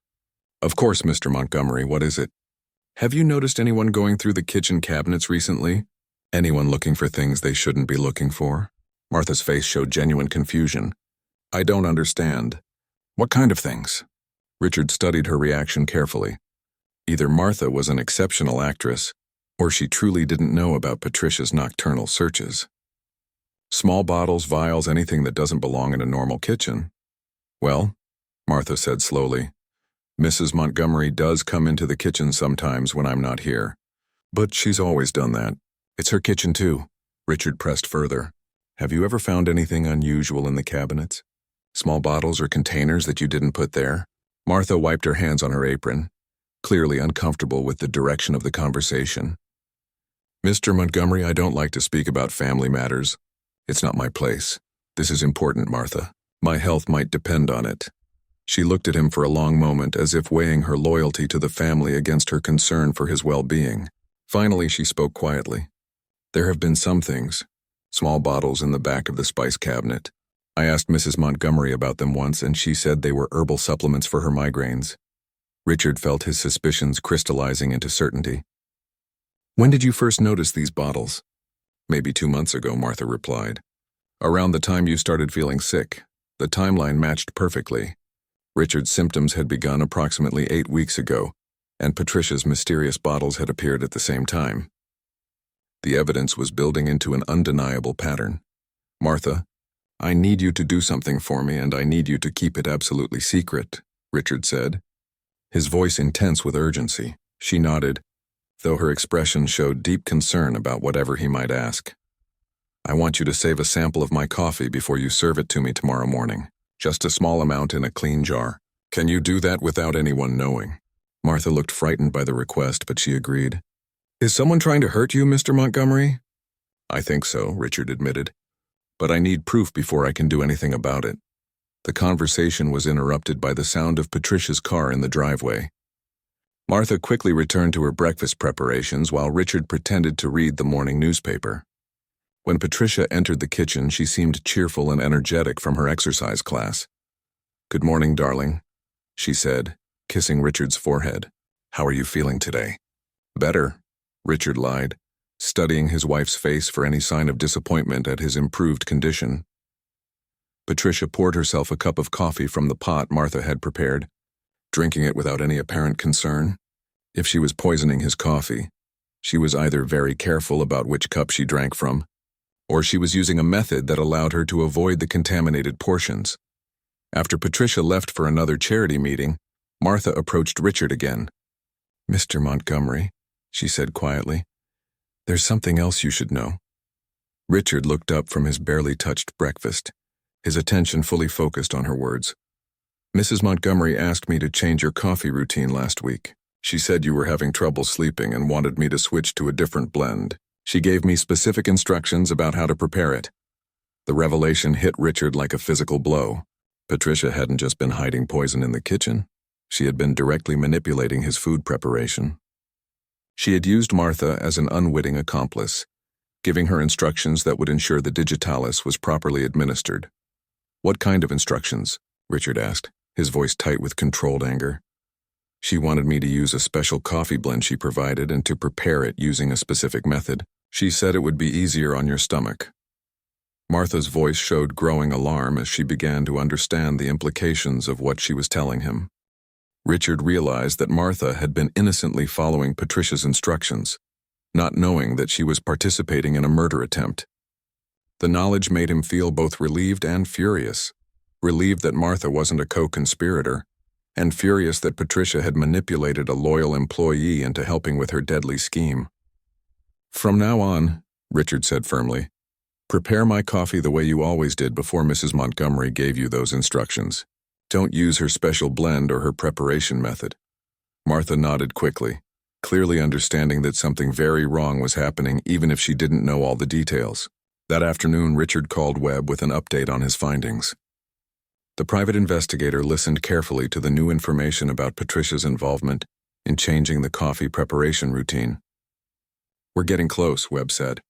"Of course, Mr. Montgomery, what is it?" "Have you noticed anyone going through the kitchen cabinets recently? Anyone looking for things they shouldn't be looking for?" Martha's face showed genuine confusion. "I don't understand. What kind of things?" Richard studied her reaction carefully. Either Martha was an exceptional actress, or she truly didn't know about Patricia's nocturnal searches. "Small bottles, vials, anything that doesn't belong in a normal kitchen." "Well," Martha said slowly, "Mrs. Montgomery does come into the kitchen sometimes when I'm not here. But she's always done that. It's her kitchen too." Richard pressed further. "Have you ever found anything unusual in the cabinets? Small bottles or containers that you didn't put there?" Martha wiped her hands on her apron, clearly uncomfortable with the direction of the conversation. "Mr. Montgomery, I don't like to speak about family matters. It's not my place. This is important, Martha. My health might depend on it." She looked at him for a long moment, as if weighing her loyalty to the family against her concern for his well-being. Finally, she spoke quietly. "There have been some things, small bottles in the back of the spice cabinet. I asked Mrs. Montgomery about them once, and she said they were herbal supplements for her migraines." Richard felt his suspicions crystallizing into certainty. "When did you first notice these bottles?" "Maybe 2 months ago," Martha replied. "Around the time you started feeling sick." The timeline matched perfectly. Richard's symptoms had begun approximately 8 weeks ago, and Patricia's mysterious bottles had appeared at the same time. The evidence was building into an undeniable pattern. "Martha, I need you to do something for me, and I need you to keep it absolutely secret," Richard said, his voice intense with urgency. She nodded, though her expression showed deep concern about whatever he might ask. "I want you to save a sample of my coffee before you serve it to me tomorrow morning. Just a small amount in a clean jar. Can you do that without anyone knowing?" Martha looked frightened by the request, but she agreed. "Is someone trying to hurt you, Mr. Montgomery?" "I think so," Richard admitted. "But I need proof before I can do anything about it." The conversation was interrupted by the sound of Patricia's car in the driveway. Martha quickly returned to her breakfast preparations while Richard pretended to read the morning newspaper. When Patricia entered the kitchen, she seemed cheerful and energetic from her exercise class. "Good morning, darling," she said, kissing Richard's forehead. "How are you feeling today?" "Better," Richard lied, studying his wife's face for any sign of disappointment at his improved condition. Patricia poured herself a cup of coffee from the pot Martha had prepared, drinking it without any apparent concern. If she was poisoning his coffee, she was either very careful about which cup she drank from, or she was using a method that allowed her to avoid the contaminated portions. After Patricia left for another charity meeting, Martha approached Richard again. "Mr. Montgomery," she said quietly, "there's something else you should know." Richard looked up from his barely touched breakfast, his attention fully focused on her words. "Mrs. Montgomery asked me to change your coffee routine last week. She said you were having trouble sleeping and wanted me to switch to a different blend. She gave me specific instructions about how to prepare it." The revelation hit Richard like a physical blow. Patricia hadn't just been hiding poison in the kitchen. She had been directly manipulating his food preparation. She had used Martha as an unwitting accomplice, giving her instructions that would ensure the digitalis was properly administered. "What kind of instructions?" Richard asked, his voice tight with controlled anger. "She wanted me to use a special coffee blend she provided and to prepare it using a specific method. She said it would be easier on your stomach." Martha's voice showed growing alarm as she began to understand the implications of what she was telling him. Richard realized that Martha had been innocently following Patricia's instructions, not knowing that she was participating in a murder attempt. The knowledge made him feel both relieved and furious. Relieved that Martha wasn't a co-conspirator, and furious that Patricia had manipulated a loyal employee into helping with her deadly scheme. "From now on," Richard said firmly, "prepare my coffee the way you always did before Mrs. Montgomery gave you those instructions. Don't use her special blend or her preparation method." Martha nodded quickly, clearly understanding that something very wrong was happening even if she didn't know all the details. That afternoon, Richard called Webb with an update on his findings. The private investigator listened carefully to the new information about Patricia's involvement in changing the coffee preparation routine. "We're getting close," Webb said,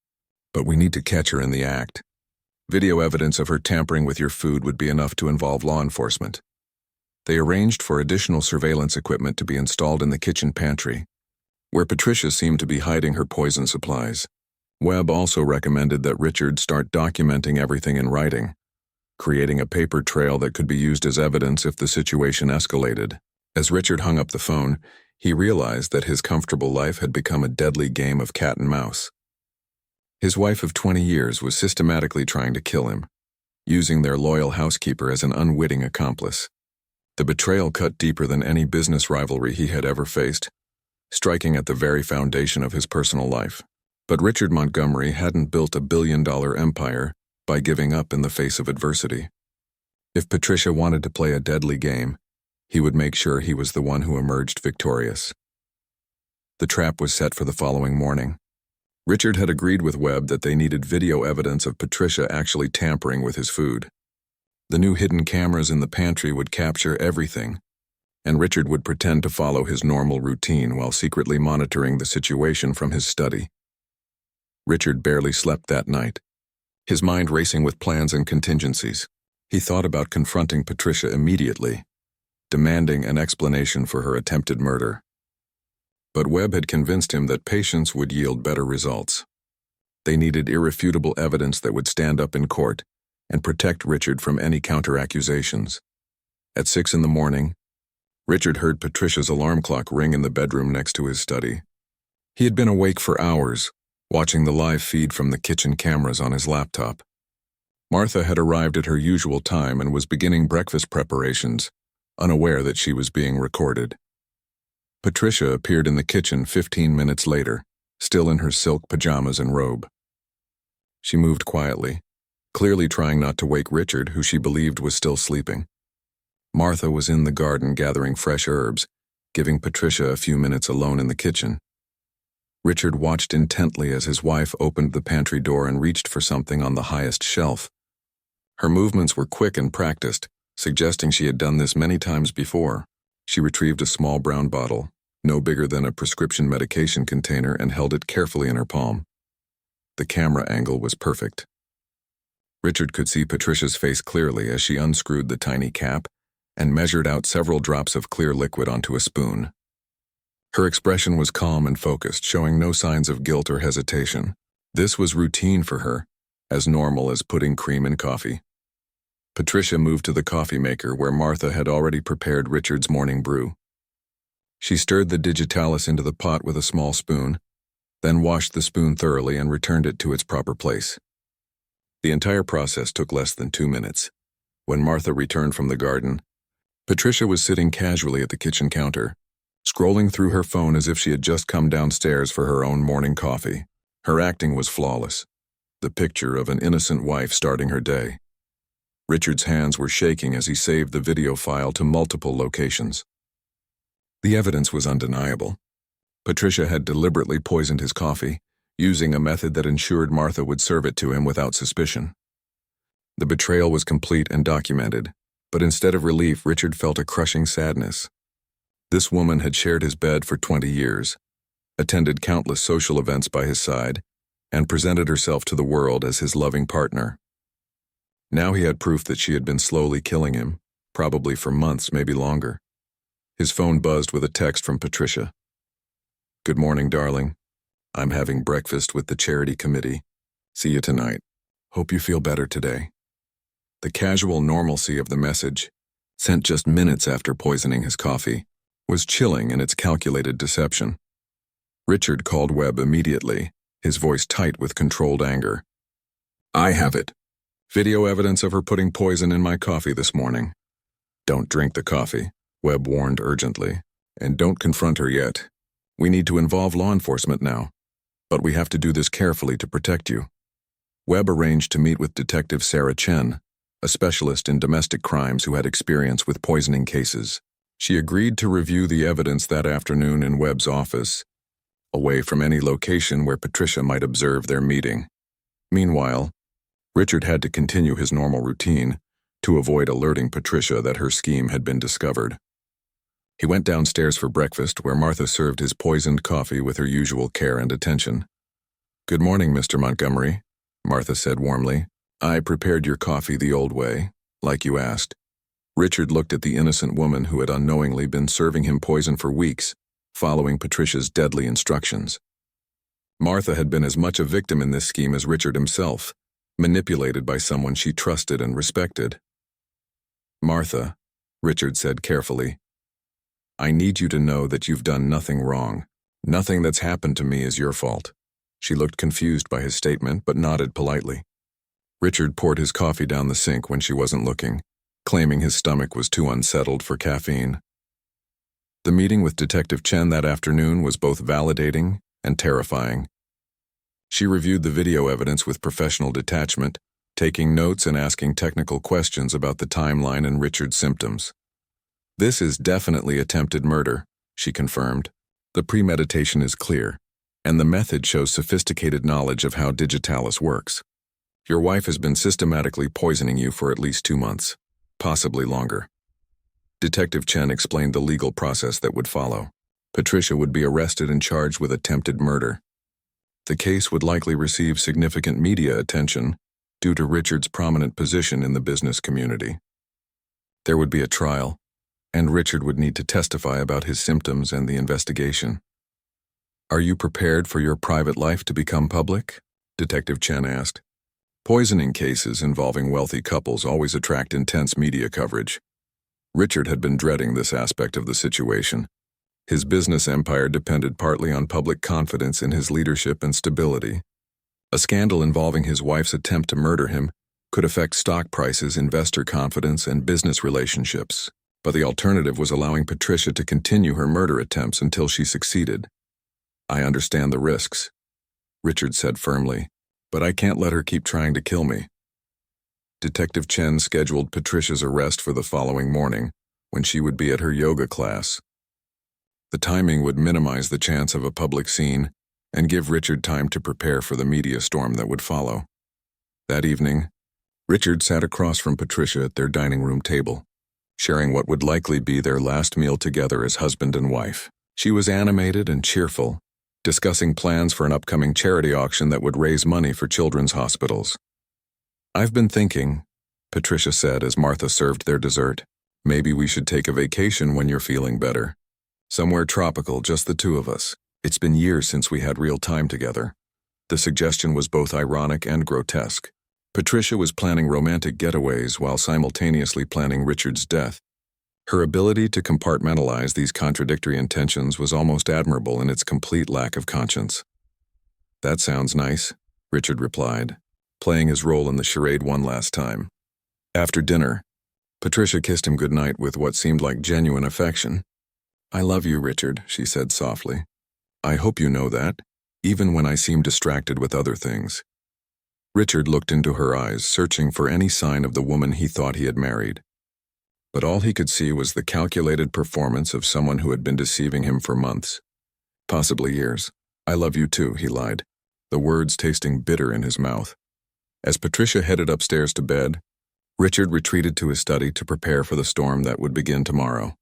"but we need to catch her in the act. Video evidence of her tampering with your food would be enough to involve law enforcement." They arranged for additional surveillance equipment to be installed in the kitchen pantry, where Patricia seemed to be hiding her poison supplies. Webb also recommended that Richard start documenting everything in writing, creating a paper trail that could be used as evidence if the situation escalated. As Richard hung up the phone, he realized that his comfortable life had become a deadly game of cat and mouse. His wife of 20 years was systematically trying to kill him, using their loyal housekeeper as an unwitting accomplice. The betrayal cut deeper than any business rivalry he had ever faced, striking at the very foundation of his personal life. But Richard Montgomery hadn't built a billion-dollar empire by giving up in the face of adversity. If Patricia wanted to play a deadly game, he would make sure he was the one who emerged victorious. The trap was set for the following morning. Richard had agreed with Webb that they needed video evidence of Patricia actually tampering with his food. The new hidden cameras in the pantry would capture everything, and Richard would pretend to follow his normal routine while secretly monitoring the situation from his study. Richard barely slept that night, his mind racing with plans and contingencies. He thought about confronting Patricia immediately, demanding an explanation for her attempted murder. But Webb had convinced him that patience would yield better results. They needed irrefutable evidence that would stand up in court and protect Richard from any counter-accusations. At 6 a.m, Richard heard Patricia's alarm clock ring in the bedroom next to his study. He had been awake for hours, watching the live feed from the kitchen cameras on his laptop. Martha had arrived at her usual time and was beginning breakfast preparations, unaware that she was being recorded. Patricia appeared in the kitchen 15 minutes later, still in her silk pajamas and robe. She moved quietly, clearly trying not to wake Richard, who she believed was still sleeping. Martha was in the garden gathering fresh herbs, giving Patricia a few minutes alone in the kitchen. Richard watched intently as his wife opened the pantry door and reached for something on the highest shelf. Her movements were quick and practiced, suggesting she had done this many times before. She retrieved a small brown bottle, no bigger than a prescription medication container, and held it carefully in her palm. The camera angle was perfect. Richard could see Patricia's face clearly as she unscrewed the tiny cap and measured out several drops of clear liquid onto a spoon. Her expression was calm and focused, showing no signs of guilt or hesitation. This was routine for her, as normal as putting cream in coffee. Patricia moved to the coffee maker where Martha had already prepared Richard's morning brew. She stirred the digitalis into the pot with a small spoon, then washed the spoon thoroughly and returned it to its proper place. The entire process took less than 2 minutes. When Martha returned from the garden, Patricia was sitting casually at the kitchen counter, scrolling through her phone as if she had just come downstairs for her own morning coffee. Her acting was flawless, the picture of an innocent wife starting her day. Richard's hands were shaking as he saved the video file to multiple locations. The evidence was undeniable. Patricia had deliberately poisoned his coffee, using a method that ensured Martha would serve it to him without suspicion. The betrayal was complete and documented, But instead of relief, Richard felt a crushing sadness. This woman had shared his bed for 20 years, attended countless social events by his side, and presented herself to the world as his loving partner. Now he had proof that she had been slowly killing him, probably for months, maybe longer. His phone buzzed with a text from Patricia. "Good morning, darling. I'm having breakfast with the charity committee. See you tonight. Hope you feel better today." The casual normalcy of the message, sent just minutes after poisoning his coffee, was chilling in its calculated deception. Richard called Webb immediately, his voice tight with controlled anger. "I have it. Video evidence of her putting poison in my coffee this morning." "Don't drink the coffee," Webb warned urgently, "and don't confront her yet. We need to involve law enforcement now, but we have to do this carefully to protect you." Webb arranged to meet with Detective Sarah Chen, a specialist in domestic crimes who had experience with poisoning cases. She agreed to review the evidence that afternoon in Webb's office, away from any location where Patricia might observe their meeting. Meanwhile, Richard had to continue his normal routine to avoid alerting Patricia that her scheme had been discovered. He went downstairs for breakfast, where Martha served his poisoned coffee with her usual care and attention. "Good morning, Mr. Montgomery," Martha said warmly. "I prepared your coffee the old way, like you asked." Richard looked at the innocent woman who had unknowingly been serving him poison for weeks, following Patricia's deadly instructions. Martha had been as much a victim in this scheme as Richard himself, manipulated by someone she trusted and respected. "Martha," Richard said carefully, "I need you to know that you've done nothing wrong. Nothing that's happened to me is your fault." She looked confused by his statement, but nodded politely. Richard poured his coffee down the sink when she wasn't looking, claiming his stomach was too unsettled for caffeine. The meeting with Detective Chen that afternoon was both validating and terrifying. She reviewed the video evidence with professional detachment, taking notes and asking technical questions about the timeline and Richard's symptoms. "This is definitely attempted murder," she confirmed. "The premeditation is clear, and the method shows sophisticated knowledge of how digitalis works. Your wife has been systematically poisoning you for at least 2 months, possibly longer." Detective Chen explained the legal process that would follow. Patricia would be arrested and charged with attempted murder. The case would likely receive significant media attention due to Richard's prominent position in the business community. There would be a trial, and Richard would need to testify about his symptoms and the investigation. "Are you prepared for your private life to become public?" Detective Chen asked. Poisoning cases involving wealthy couples always attract intense media coverage. Richard had been dreading this aspect of the situation. His business empire depended partly on public confidence in his leadership and stability. A scandal involving his wife's attempt to murder him could affect stock prices, investor confidence, and business relationships. But the alternative was allowing Patricia to continue her murder attempts until she succeeded. "I understand the risks," Richard said firmly, "but I can't let her keep trying to kill me." Detective Chen scheduled Patricia's arrest for the following morning, when she would be at her yoga class. The timing would minimize the chance of a public scene and give Richard time to prepare for the media storm that would follow. That evening, Richard sat across from Patricia at their dining room table, sharing what would likely be their last meal together as husband and wife. She was animated and cheerful, discussing plans for an upcoming charity auction that would raise money for children's hospitals. "I've been thinking," Patricia said as Martha served their dessert, "maybe we should take a vacation when you're feeling better. Somewhere tropical, just the two of us. It's been years since we had real time together." The suggestion was both ironic and grotesque. Patricia was planning romantic getaways while simultaneously planning Richard's death. Her ability to compartmentalize these contradictory intentions was almost admirable in its complete lack of conscience. "That sounds nice," Richard replied, playing his role in the charade one last time. After dinner, Patricia kissed him goodnight with what seemed like genuine affection. "I love you, Richard," she said softly. "I hope you know that, even when I seem distracted with other things." Richard looked into her eyes, searching for any sign of the woman he thought he had married. But all he could see was the calculated performance of someone who had been deceiving him for months, possibly years. "I love you too," he lied, the words tasting bitter in his mouth. As Patricia headed upstairs to bed, Richard retreated to his study to prepare for the storm that would begin tomorrow.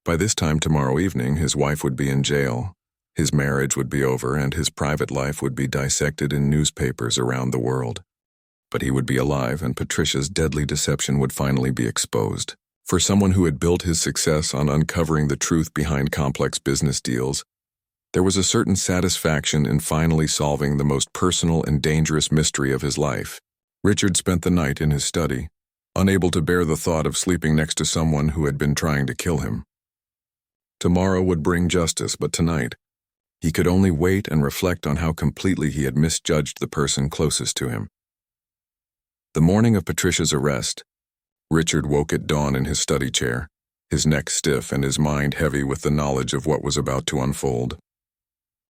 By this time tomorrow evening, his wife would be in jail, his marriage would be over, and his private life would be dissected in newspapers around the world. But he would be alive, and Patricia's deadly deception would finally be exposed. For someone who had built his success on uncovering the truth behind complex business deals, there was a certain satisfaction in finally solving the most personal and dangerous mystery of his life. Richard spent the night in his study, unable to bear the thought of sleeping next to someone who had been trying to kill him. Tomorrow would bring justice, but tonight, he could only wait and reflect on how completely he had misjudged the person closest to him. The morning of Patricia's arrest, Richard woke at dawn in his study chair, his neck stiff and his mind heavy with the knowledge of what was about to unfold.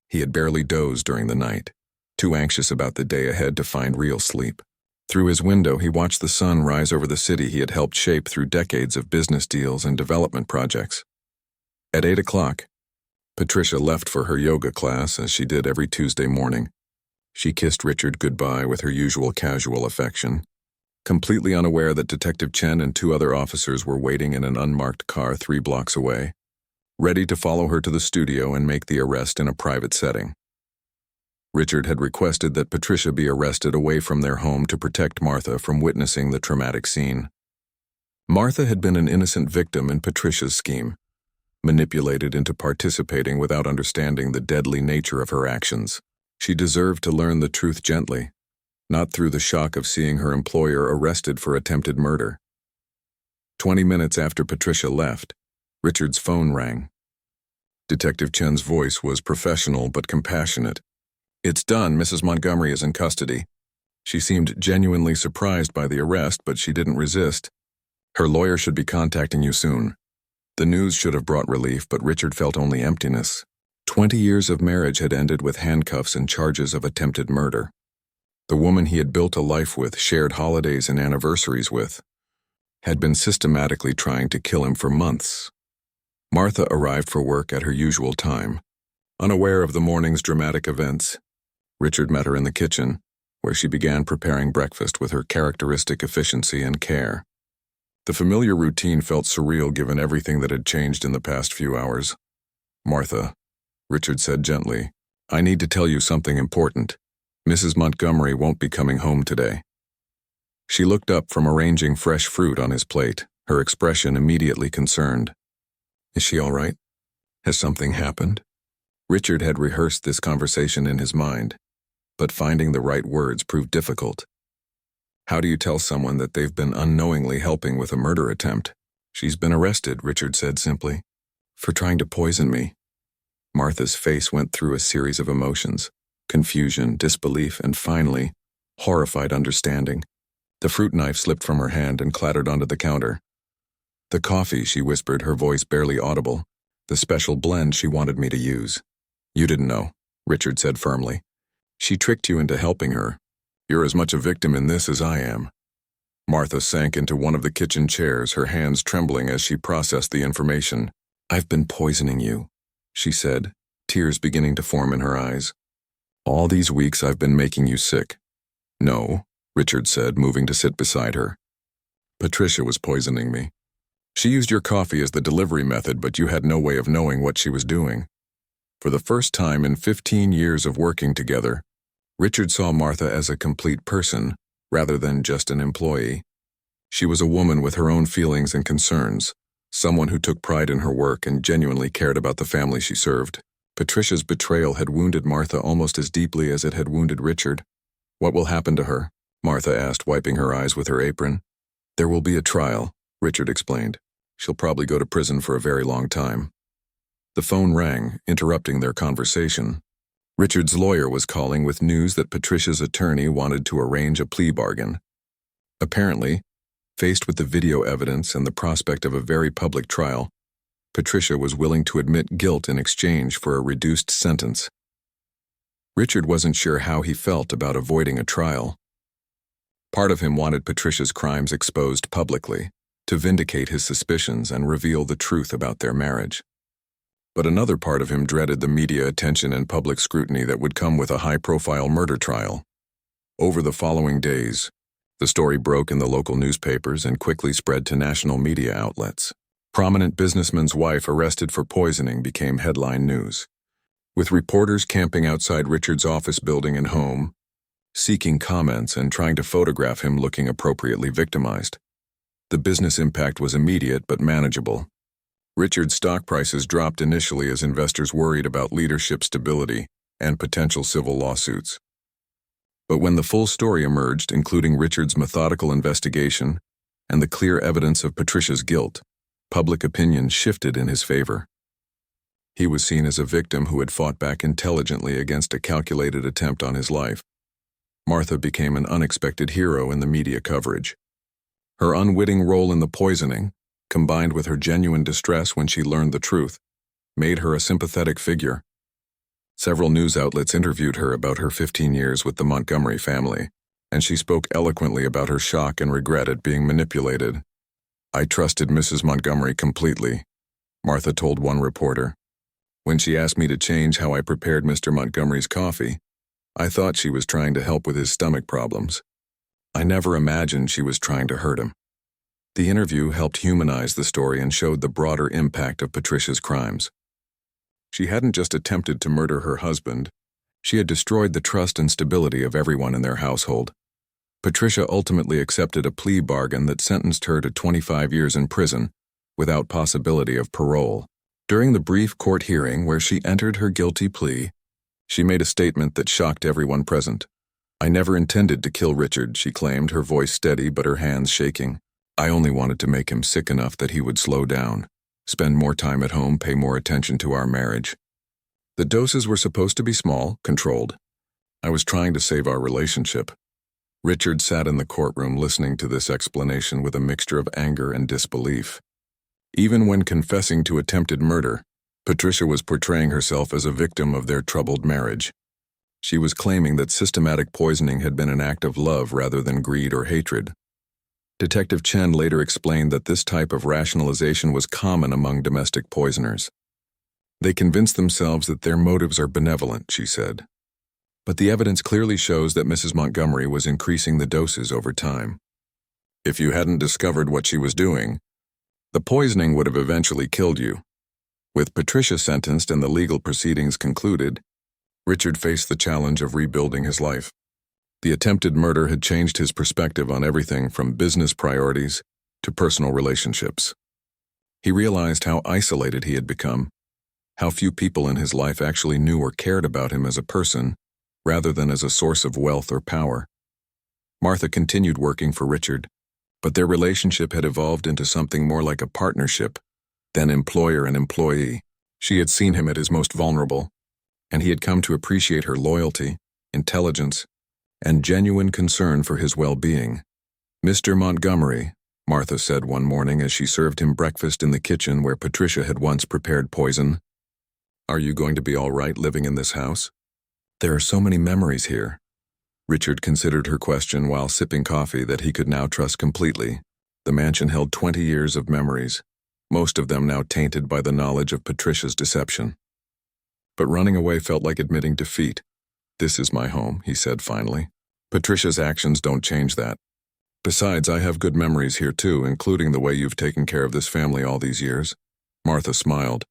He had barely dozed during the night, too anxious about the day ahead to find real sleep. Through his window, he watched the sun rise over the city he had helped shape through decades of business deals and development projects. At 8 o'clock, Patricia left for her yoga class as she did every Tuesday morning. She kissed Richard goodbye with her usual casual affection, completely unaware that Detective Chen and 2 other officers were waiting in an unmarked car 3 blocks away, ready to follow her to the studio and make the arrest in a private setting. Richard had requested that Patricia be arrested away from their home to protect Martha from witnessing the traumatic scene. Martha had been an innocent victim in Patricia's scheme, manipulated into participating without understanding the deadly nature of her actions. She deserved to learn the truth gently, not through the shock of seeing her employer arrested for attempted murder. 20 minutes after Patricia left, Richard's phone rang. Detective Chen's voice was professional but compassionate. "It's done. Mrs. Montgomery is in custody." She seemed genuinely surprised by the arrest, but she didn't resist. "Her lawyer should be contacting you soon." The news should have brought relief, but Richard felt only emptiness. 20 years of marriage had ended with handcuffs and charges of attempted murder. The woman he had built a life with, shared holidays and anniversaries with, had been systematically trying to kill him for months. Martha arrived for work at her usual time. Unaware of the morning's dramatic events, Richard met her in the kitchen, where she began preparing breakfast with her characteristic efficiency and care. The familiar routine felt surreal given everything that had changed in the past few hours. "Martha," Richard said gently, "I need to tell you something important. Mrs. Montgomery won't be coming home today." She looked up from arranging fresh fruit on his plate, her expression immediately concerned. "Is she all right? Has something happened?" Richard had rehearsed this conversation in his mind, but finding the right words proved difficult. How do you tell someone that they've been unknowingly helping with a murder attempt? "She's been arrested," Richard said simply, "for trying to poison me." Martha's face went through a series of emotions: confusion, disbelief, and finally, horrified understanding. The fruit knife slipped from her hand and clattered onto the counter. "The coffee," she whispered, her voice barely audible. "The special blend she wanted me to use." "You didn't know," Richard said firmly. "She tricked you into helping her. You're as much a victim in this as I am." Martha sank into one of the kitchen chairs, her hands trembling as she processed the information. "I've been poisoning you," she said, tears beginning to form in her eyes. "All these weeks I've been making you sick." "No," Richard said, moving to sit beside her. "Patricia was poisoning me. She used your coffee as the delivery method, but you had no way of knowing what she was doing." For the first time in 15 years of working together, Richard saw Martha as a complete person, rather than just an employee. She was a woman with her own feelings and concerns, someone who took pride in her work and genuinely cared about the family she served. Patricia's betrayal had wounded Martha almost as deeply as it had wounded Richard. "What will happen to her?" Martha asked, wiping her eyes with her apron. "There will be a trial," Richard explained. "She'll probably go to prison for a very long time." The phone rang, interrupting their conversation. Richard's lawyer was calling with news that Patricia's attorney wanted to arrange a plea bargain. Apparently, faced with the video evidence and the prospect of a very public trial, Patricia was willing to admit guilt in exchange for a reduced sentence. Richard wasn't sure how he felt about avoiding a trial. Part of him wanted Patricia's crimes exposed publicly, to vindicate his suspicions and reveal the truth about their marriage. But another part of him dreaded the media attention and public scrutiny that would come with a high-profile murder trial. Over the following days, The story broke in the local newspapers and quickly spread to national media outlets. Prominent businessman's wife arrested for poisoning became headline news, with reporters camping outside Richard's office building and home, seeking comments and trying to photograph him looking appropriately victimized. The business impact was immediate but manageable. Richard's stock prices dropped initially as investors worried about leadership stability and potential civil lawsuits. But when the full story emerged, including Richard's methodical investigation and the clear evidence of Patricia's guilt, public opinion shifted in his favor. He was seen as a victim who had fought back intelligently against a calculated attempt on his life. Martha became an unexpected hero in the media coverage. Her unwitting role in the poisoning, combined with her genuine distress when she learned the truth, made her a sympathetic figure. Several news outlets interviewed her about her 15 years with the Montgomery family, and she spoke eloquently about her shock and regret at being manipulated. "I trusted Mrs. Montgomery completely," Martha told one reporter. "When she asked me to change how I prepared Mr. Montgomery's coffee, I thought she was trying to help with his stomach problems. I never imagined she was trying to hurt him." The interview helped humanize the story and showed the broader impact of Patricia's crimes. She hadn't just attempted to murder her husband, she had destroyed the trust and stability of everyone in their household. Patricia ultimately accepted a plea bargain that sentenced her to 25 years in prison, without possibility of parole. During the brief court hearing where she entered her guilty plea, she made a statement that shocked everyone present. "I never intended to kill Richard," she claimed, her voice steady but her hands shaking. "I only wanted to make him sick enough that he would slow down, spend more time at home, pay more attention to our marriage. The doses were supposed to be small, controlled. I was trying to save our relationship." Richard sat in the courtroom listening to this explanation with a mixture of anger and disbelief. Even when confessing to attempted murder, Patricia was portraying herself as a victim of their troubled marriage. She was claiming that systematic poisoning had been an act of love rather than greed or hatred. Detective Chen later explained that this type of rationalization was common among domestic poisoners. "They convince themselves that their motives are benevolent," she said. But the evidence clearly shows that Mrs. Montgomery was increasing the doses over time. "If you hadn't discovered what she was doing, the poisoning would have eventually killed you." With Patricia sentenced and the legal proceedings concluded, Richard faced the challenge of rebuilding his life. The attempted murder had changed his perspective on everything from business priorities to personal relationships. He realized how isolated he had become, how few people in his life actually knew or cared about him as a person, rather than as a source of wealth or power. Martha continued working for Richard, but their relationship had evolved into something more like a partnership than employer and employee. She had seen him at his most vulnerable, and he had come to appreciate her loyalty, intelligence, and genuine concern for his well-being. "Mr. Montgomery," Martha said one morning as she served him breakfast in the kitchen where Patricia had once prepared poison, "are you going to be all right living in this house? There are so many memories here." Richard considered her question while sipping coffee that he could now trust completely. The mansion held 20 years of memories, most of them now tainted by the knowledge of Patricia's deception. But running away felt like admitting defeat. "This is my home," he said finally. "Patricia's actions don't change that. Besides, I have good memories here too, including the way you've taken care of this family all these years." Martha smiled,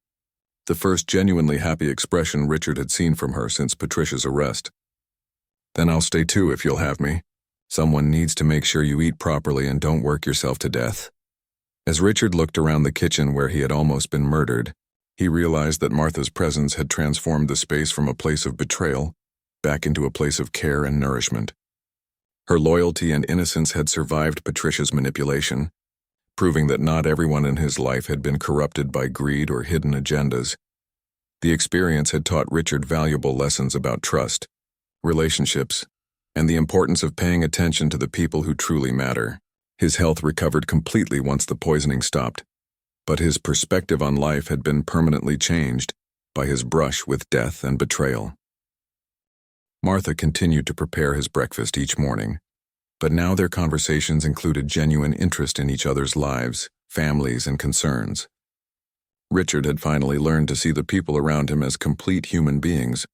the first genuinely happy expression Richard had seen from her since Patricia's arrest. "Then I'll stay too if you'll have me. Someone needs to make sure you eat properly and don't work yourself to death." As Richard looked around the kitchen where he had almost been murdered, he realized that Martha's presence had transformed the space from a place of betrayal back into a place of care and nourishment. Her loyalty and innocence had survived Patricia's manipulation, proving that not everyone in his life had been corrupted by greed or hidden agendas. The experience had taught Richard valuable lessons about trust, relationships, and the importance of paying attention to the people who truly matter. His health recovered completely once the poisoning stopped, but his perspective on life had been permanently changed by his brush with death and betrayal. Martha continued to prepare his breakfast each morning, but now their conversations included genuine interest in each other's lives, families, and concerns. Richard had finally learned to see the people around him as complete human beings,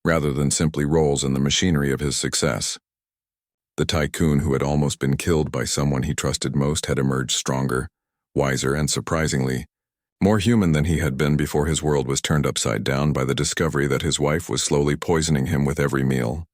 rather than simply roles in the machinery of his success. The tycoon who had almost been killed by someone he trusted most had emerged stronger, wiser, and surprisingly, more human than he had been before his world was turned upside down by the discovery that his wife was slowly poisoning him with every meal.